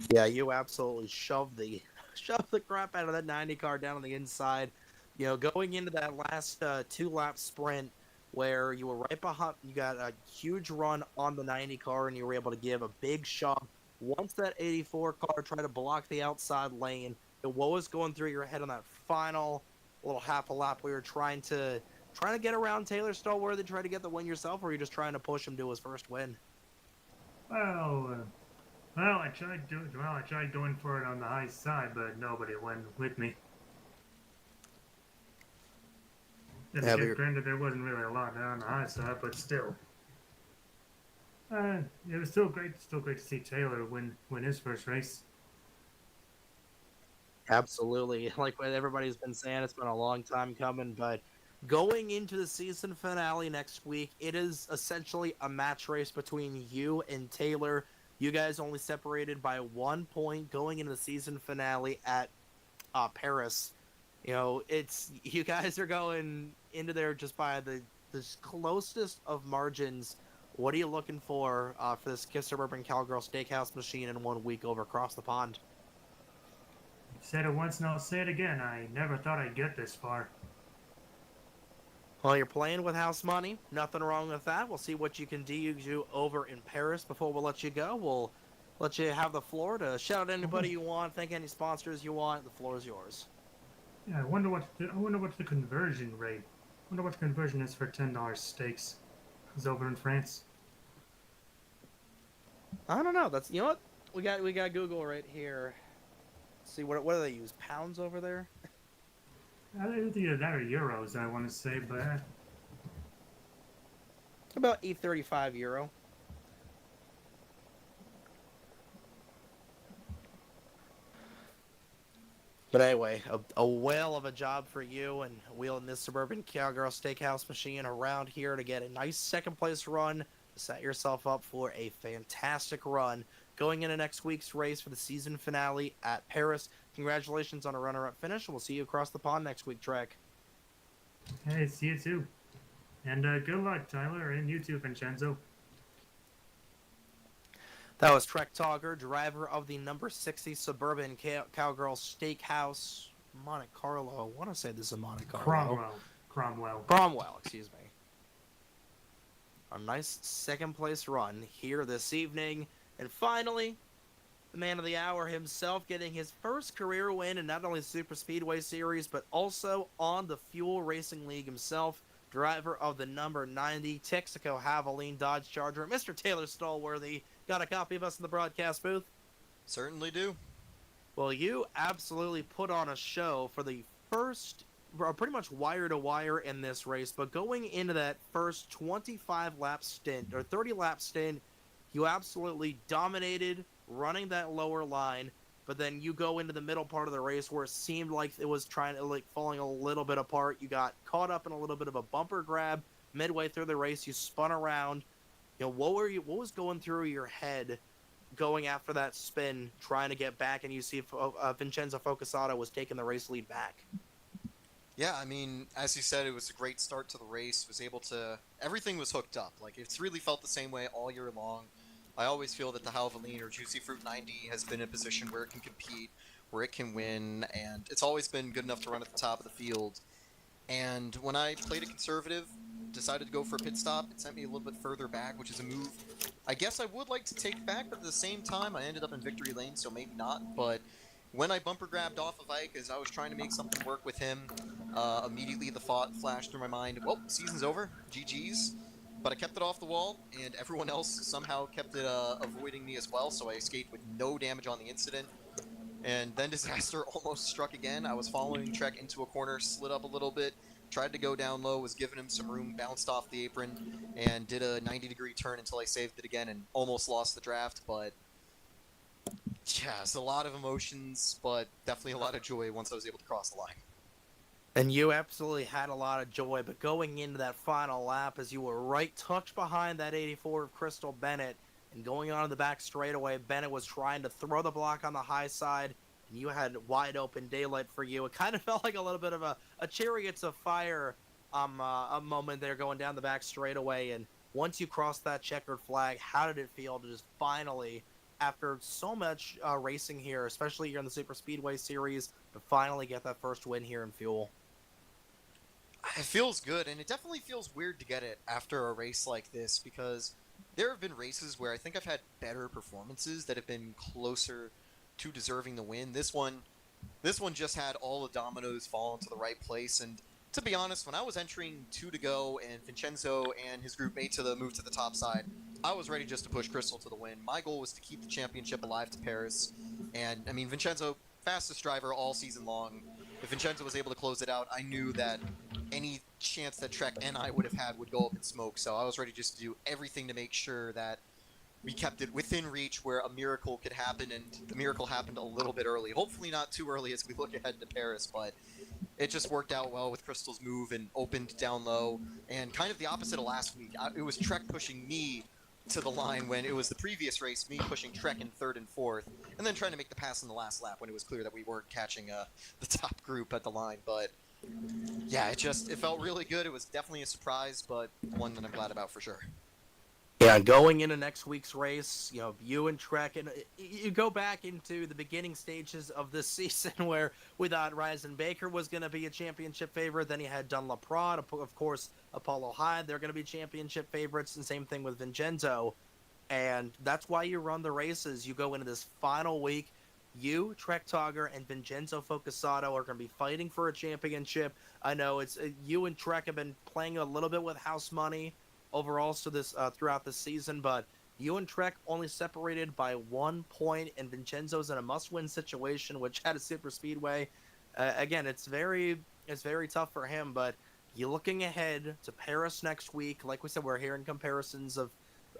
Yeah, you absolutely shoved the crap out of that 90 car down on the inside. Going into that last 2-lap sprint where you were right behind, you got a huge run on the 90 car and you were able to give a big shove. Once that 84 car tried to block the outside lane, What was going through your head on that final little half a lap where you're trying to get around Taylor Stallworthy, try to get the win yourself, or are you just trying to push him to his first win? I tried going for it on the high side, but nobody went with me. Yeah, Granted, there wasn't really a lot on the high side, but still. It was still great to see Taylor win his first race. Absolutely. Like what everybody's been saying, it's been a long time coming, but going into the season finale next week, it is essentially a match race between you and Taylor. You guys only separated by 1 point going into the season finale at Paris. You know, you guys are going into there just by the closest of margins. What are you looking for this Suburban Cowgirl Steakhouse machine in 1 week over across the pond? Said it once and I'll say it again. I never thought I'd get this far. Well, you're playing with house money. Nothing wrong with that. We'll see what you can do over in Paris before we'll let you go. We'll let you have the floor to shout out anybody you want, thank any sponsors you want. The floor is yours. Yeah, I wonder what's the conversion rate. I wonder what the conversion is for $10 steaks. It's over in France. I don't know. That's, you know what? We got Google right here. Let's see what do they use? Pounds over there? Either that or euros, I want to say, but about €8.35. But anyway, a whale of a job for you and wheeling this Suburban Cowgirl Steakhouse machine around here to get a nice second place run, to set yourself up for a fantastic run going into next week's race for the season finale at Paris. Congratulations on a runner-up finish. We'll see you across the pond next week, Trek. Hey, see you too. And good luck, Tyler, and you too, Vincenzo. That was Trek Togger, driver of the number 60 Suburban Cowgirl Steakhouse, Monte Carlo. I want to say this is Monte Carlo. Cromwell, excuse me. A nice second place run here this evening. And finally, the man of the hour himself getting his first career win in not only the Superspeedway series, but also on the Fuel Racing League himself. Driver of the number 90 Texaco Valvoline Dodge Charger, Mr. Taylor Stallworthy. Got a copy of us in the broadcast booth? Certainly do. Well, you absolutely put on a show for the first, pretty much wire to wire in this race, but going into that first 25 lap stint, or 30 lap stint, you absolutely dominated running that lower line, but then you go into the middle part of the race where it seemed like it was falling a little bit apart. You got caught up in a little bit of a bumper grab midway through the race. You spun around. You know, what was going through your head going after that spin, trying to get back, and you see Vincenzo Focusato was taking the race lead back? Yeah, I mean, as you said, it was a great start to the race. Everything was hooked up. Like, it's really felt the same way all year long. I always feel that the Valvoline or Juicy Fruit 90 has been in a position where it can compete, where it can win, and it's always been good enough to run at the top of the field. And when I played a conservative, decided to go for a pit stop, it sent me a little bit further back, which is a move I guess I would like to take back, but at the same time, I ended up in victory lane, so maybe not. But when I bumper grabbed off of Ike as I was trying to make something work with him, immediately the thought flashed through my mind, well, season's over, GG's. But I kept it off the wall, and everyone else somehow kept it avoiding me as well, so I escaped with no damage on the incident. And then disaster almost struck again. I was following Trek into a corner, slid up a little bit, tried to go down low, was giving him some room, bounced off the apron, and did a 90-degree turn until I saved it again and almost lost the draft. But yeah, it's a lot of emotions, but definitely a lot of joy once I was able to cross the line. And you absolutely had a lot of joy, but going into that final lap, as you were right tucked behind that 84 of Crystal Bennett, and going on to the back straightaway, Bennett was trying to throw the block on the high side, and you had wide open daylight for you. It kind of felt like a little bit of a Chariots of Fire a moment there going down the back straightaway. And once you crossed that checkered flag, how did it feel to just finally, after so much racing here, especially here in the Super Speedway series, to finally get that first win here in Fuel? It feels good, and it definitely feels weird to get it after a race like this, because there have been races where I think I've had better performances that have been closer to deserving the win. This one, This one just had all the dominoes fall into the right place, and to be honest, when I was entering 2 to go and Vincenzo and his group made the move to the top side, I was ready just to push Crystal to the win. My goal was to keep the championship alive to Paris, and I mean, Vincenzo, fastest driver all season long. If Vincenzo was able to close it out, I knew that any chance that Trek and I would have had would go up in smoke, so I was ready just to do everything to make sure that we kept it within reach where a miracle could happen, and the miracle happened a little bit early. Hopefully not too early as we look ahead to Paris, but it just worked out well with Crystal's move and opened down low, and kind of the opposite of last week. It was Trek pushing me to the line when it was the previous race, me pushing Trek in 3rd and 4th, and then trying to make the pass in the last lap when it was clear that we weren't catching the top group at the line. But yeah, it felt really good. It was definitely a surprise, but one that I'm glad about for sure. Yeah, going into next week's race, you and Trek, and you go back into the beginning stages of this season where we thought Ryzen Baker was going to be a championship favorite. Then you had Dunlop Prod, of course, Apollo Hyde. They're going to be championship favorites, and same thing with Vincenzo. And that's why you run the races. You go into this final week. You, Trek Togger, and Vincenzo Focusato are going to be fighting for a championship. I know it's you and Trek have been playing a little bit with house money overall so this throughout the season, but you and Trek only separated by 1 point, and Vincenzo's in a must-win situation, which had a Superspeedway. Again, it's very tough for him, but you're looking ahead to Paris next week. Like we said, we're hearing comparisons of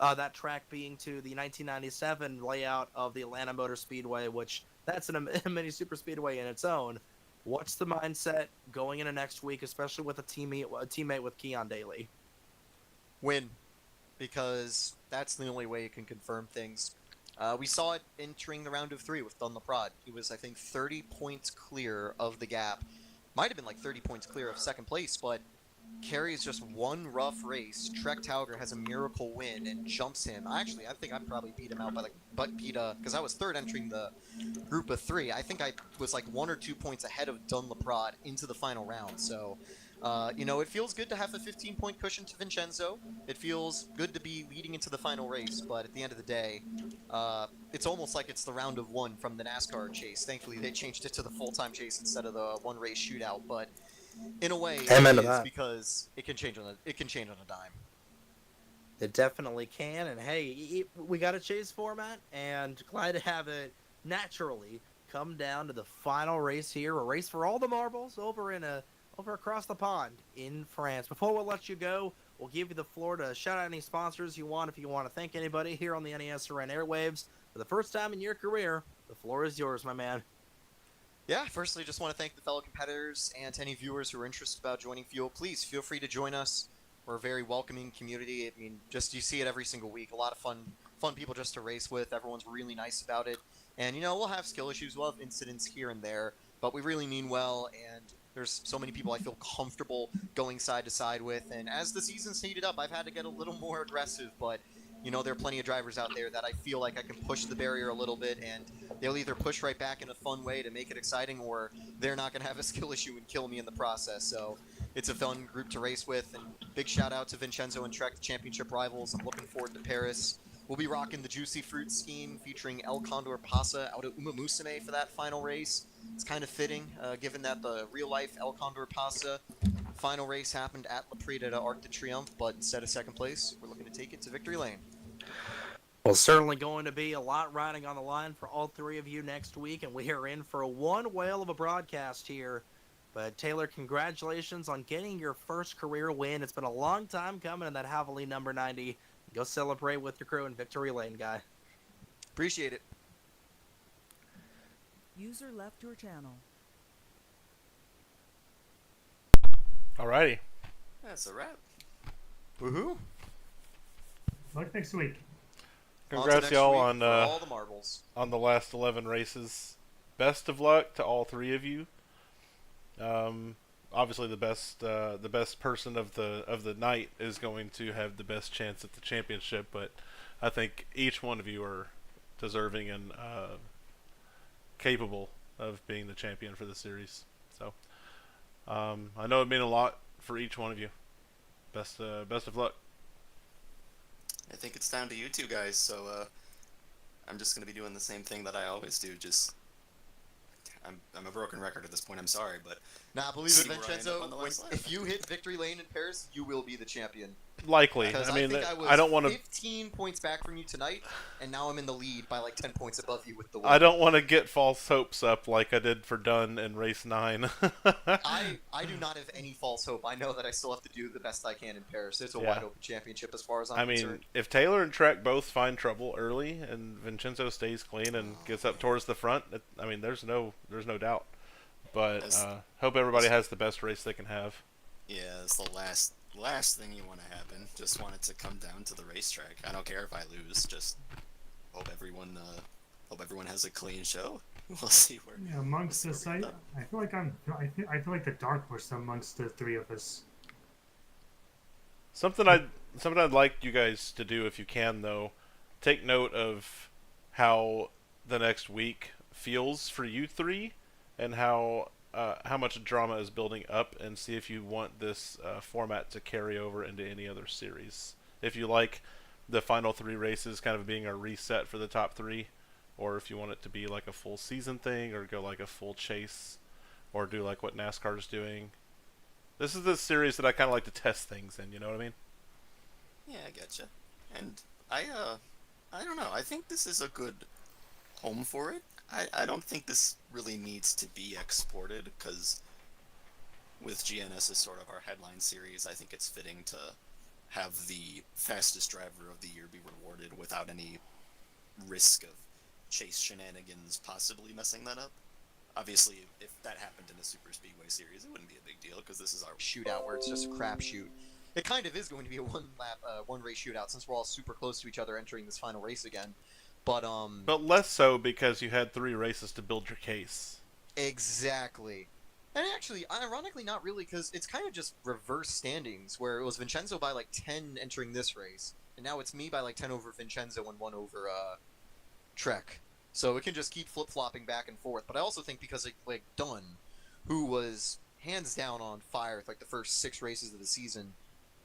that track being to the 1997 layout of the Atlanta Motor Speedway, which that's a mini Superspeedway in its own. What's the mindset going into next week, especially with a teammate with Keon Daly? Win, because that's the only way you can confirm things. We saw it entering the round of 3 with Dunlop Prod. He was, I think, 30 points clear of the gap. Might have been like 30 points clear of second place, but carries just one rough race. Trek Tauger has a miracle win and jumps him. I think I probably beat him out because I was 3rd entering the group of 3. I think I was like 1 or 2 points ahead of Dunlop Prod into the final round, so it feels good to have a 15-point cushion to Vincenzo. It feels good to be leading into the final race, but at the end of the day, it's almost like it's the round of 1 from the NASCAR chase. Thankfully, they changed it to the full-time chase instead of the one-race shootout, but in a way, it is because it can change on a dime. It definitely can, and hey, we got a chase format, and glad to have it naturally come down to the final race here, a race for all the marbles over across the pond in France. Before we'll let you go, we'll give you the floor to shout out any sponsors you want. If you want to thank anybody here on the NESRN airwaves for the first time in your career, the floor is yours, my man. Yeah, firstly, just want to thank the fellow competitors and to any viewers who are interested about joining Fuel. Please feel free to join us. We're a very welcoming community. I mean, you see it every single week. A lot of fun people just to race with. Everyone's really nice about it. And, we'll have skill issues. We'll have incidents here and there, but we really mean well, and there's so many people I feel comfortable going side to side with. And as the season's heated up, I've had to get a little more aggressive, but there are plenty of drivers out there that I feel like I can push the barrier a little bit, and they'll either push right back in a fun way to make it exciting, or they're not going to have a skill issue and kill me in the process. So it's a fun group to race with, and big shout out to Vincenzo and Trek, the championship rivals. I'm looking forward to Paris. We'll be rocking the Juicy Fruit scheme featuring El Condor Pasa out at Uma Musume for that final race. It's kind of fitting, given that the real-life El Condor Pasa final race happened at La Prida de Arc de Triomphe, but instead of second place, we're looking to take it to victory lane. Well, certainly going to be a lot riding on the line for all 3 of you next week, and we are in for one whale of a broadcast here. But Taylor, congratulations on getting your first career win. It's been a long time coming in that Valvoline number 90. Go celebrate with your crew in victory lane, guy. Appreciate it. User left your channel. Alrighty. That's a wrap. Woohoo! Look next week. Congrats, y'all, on all the marbles. On the last 11 races. Best of luck to all 3 of you. Obviously, the best person of the night is going to have the best chance at the championship. But I think each one of you are deserving and capable of being the champion for the series. So I know it meant a lot for each one of you. Best of luck. I think it's down to you 2 guys, so I'm just going to be doing the same thing that I always do, just I'm a broken record at this point. I'm sorry, but Nah, believe it, see where I end up Vincenzo. on the When, last lap. if you hit victory lane in Paris, you will be the champion. Likely. Because I mean, think I was I don't want to. 15 points back from you tonight, and now I'm in the lead by like 10 points above you with the win. I don't want to get false hopes up like I did for Dunn in race 9. I do not have any false hope. I know that I still have to do the best I can in Paris. It's a Yeah. wide open championship as far as I'm mean, concerned. if Taylor and Trek both find trouble early and Vincenzo stays clean and gets up towards the front, I mean, there's no doubt. But hope everybody has the best race they can have. Yeah, it's the last thing you want to happen. Just want it to come down to the racetrack. I don't care if I lose. Just hope everyone has a clean show. We'll see where. Yeah, amongst us, I feel like I feel like the dark horse amongst the three of us. Something I'd like you guys to do if you can though, take note of how the next week feels for you three, and how much drama is building up, and see if you want this format to carry over into any other series. If you like the final 3 races kind of being a reset for the top 3, or if you want it to be like a full season thing, or go like a full chase, or do like what NASCAR is doing. This is the series that I kind of like to test things in, you know what I mean? Yeah, I getcha. And I don't know. I think this is a good home for it. I don't think this really needs to be exported, because with GNS as sort of our headline series, I think it's fitting to have the fastest driver of the year be rewarded without any risk of chase shenanigans possibly messing that up. Obviously, if that happened in a Superspeedway series, it wouldn't be a big deal, because this is our shootout where it's just a crapshoot. It kind of is going to be a one race shootout, since we're all super close to each other entering this final race again. But less so because you had 3 races to build your case. Exactly. And actually, ironically, not really, because it's kind of just reverse standings, where it was Vincenzo by like 10 entering this race, and now it's me by like 10 over Vincenzo and 1 over Trek. So it can just keep flip-flopping back and forth. But I also think because like Dunn, who was hands down on fire like the first 6 races of the season,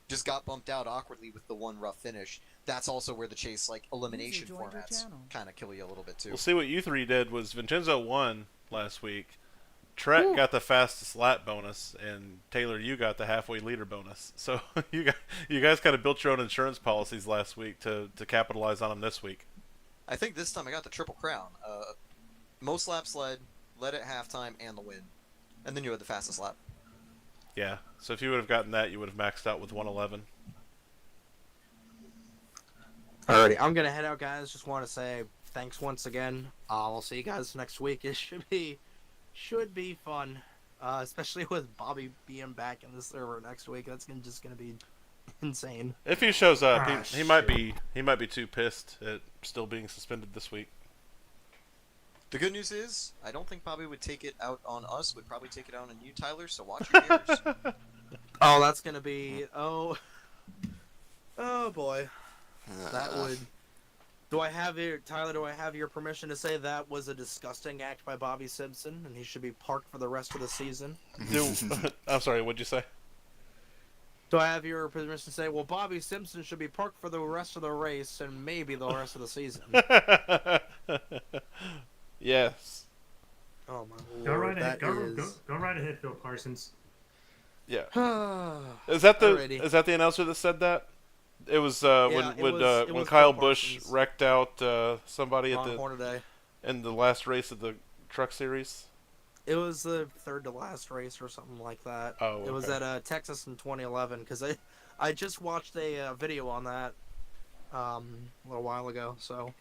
just got bumped out awkwardly with the one rough finish. That's also where the chase like elimination formats kind of kill you a little bit too. We'll see what you 3 did was Vincenzo won last week. Trek got the fastest lap bonus, and Taylor, you got the halfway leader bonus. So you guys kind of built your own insurance policies last week to capitalize on them this week. I think this time I got the triple crown. Most laps led at halftime, and the win. And then you had the fastest lap. Yeah, so if you would have gotten that, you would have maxed out with 111. Alrighty, I'm gonna head out, guys. Just want to say thanks once again. I'll see you guys next week. It should be fun, especially with Bobby being back in the server next week. That's just gonna be insane. If he shows up, he might be too pissed at still being suspended this week. The good news is, I don't think Bobby would take it out on us. Would probably take it out on you, Tyler. So watch your ears. Oh, that's gonna be oh boy. That would. Do I have your Tyler? Do I have your permission to say that was a disgusting act by Bobby Simpson, and he should be parked for the rest of the season? I'm sorry. What'd you say? Do I have your permission to say, well, Bobby Simpson should be parked for the rest of the race and maybe the rest of the season? Yes. Oh my lord. Go right ahead. That Go right ahead, Phil Parsons. Yeah. Is that Alrighty. the announcer that said that? It was it when was Kyle Phil Busch Parsons. wrecked out somebody at Ron Hornaday. in the last race of the truck series. It was the third to last race or something like that. Oh, It was okay. at Texas in 2011 because I just watched a video on that a little while ago. So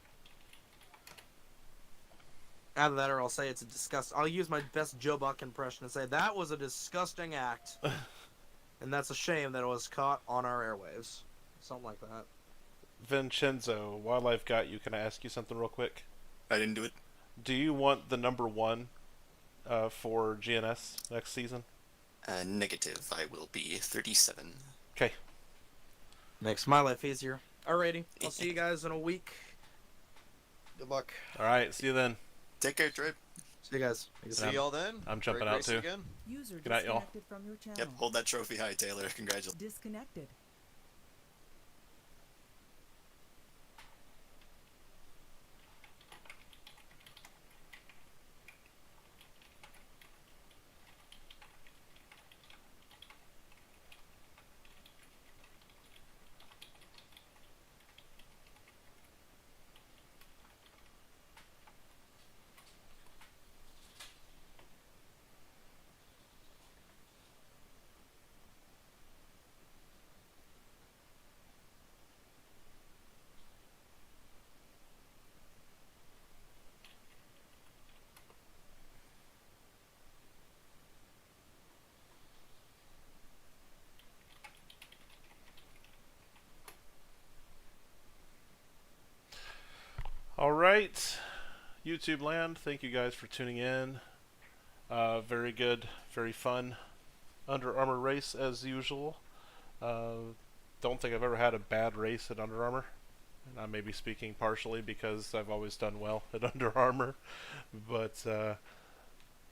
either that or I'll say it's a disgust. I'll use my best Joe Buck impression and say that was a disgusting act, and that's a shame that it was caught on our airwaves. Something like that. Vincenzo, while I've got you, can I ask you something real quick? I didn't do it. Do you want the number 1 for GNS next season? Negative. I will be 37. Okay. Makes my life easier. Alrighty, I'll see you guys in a week. Good luck. All right. See you then. Take care, Trey. See you guys. See y'all then. I'm jumping Great out race too. again. User Good night, y'all. disconnected from your channel. Yep, hold that trophy high, Taylor. Congratulations. Disconnected. right, YouTube land, thank you guys for tuning in. Very good, very fun Under Armour race as usual. Don't think I've ever had a bad race at Under Armour. And I may be speaking partially because I've always done well at Under Armour. But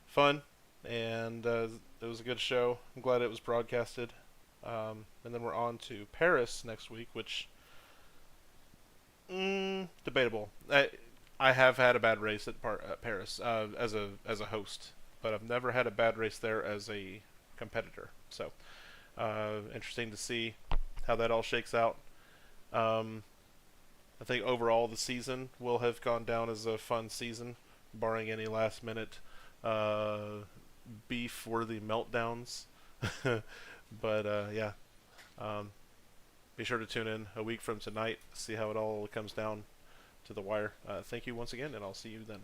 fun, and it was a good show. I'm glad it was broadcasted. And then we're on to Paris next week, which debatable. I have had a bad race at Paris as a host, but I've never had a bad race there as a competitor. So interesting to see how that all shakes out. I think overall the season will have gone down as a fun season, barring any last minute beef-worthy meltdowns. But yeah, be sure to tune in a week from tonight, see how it all comes down to the wire. Thank you once again, and I'll see you then.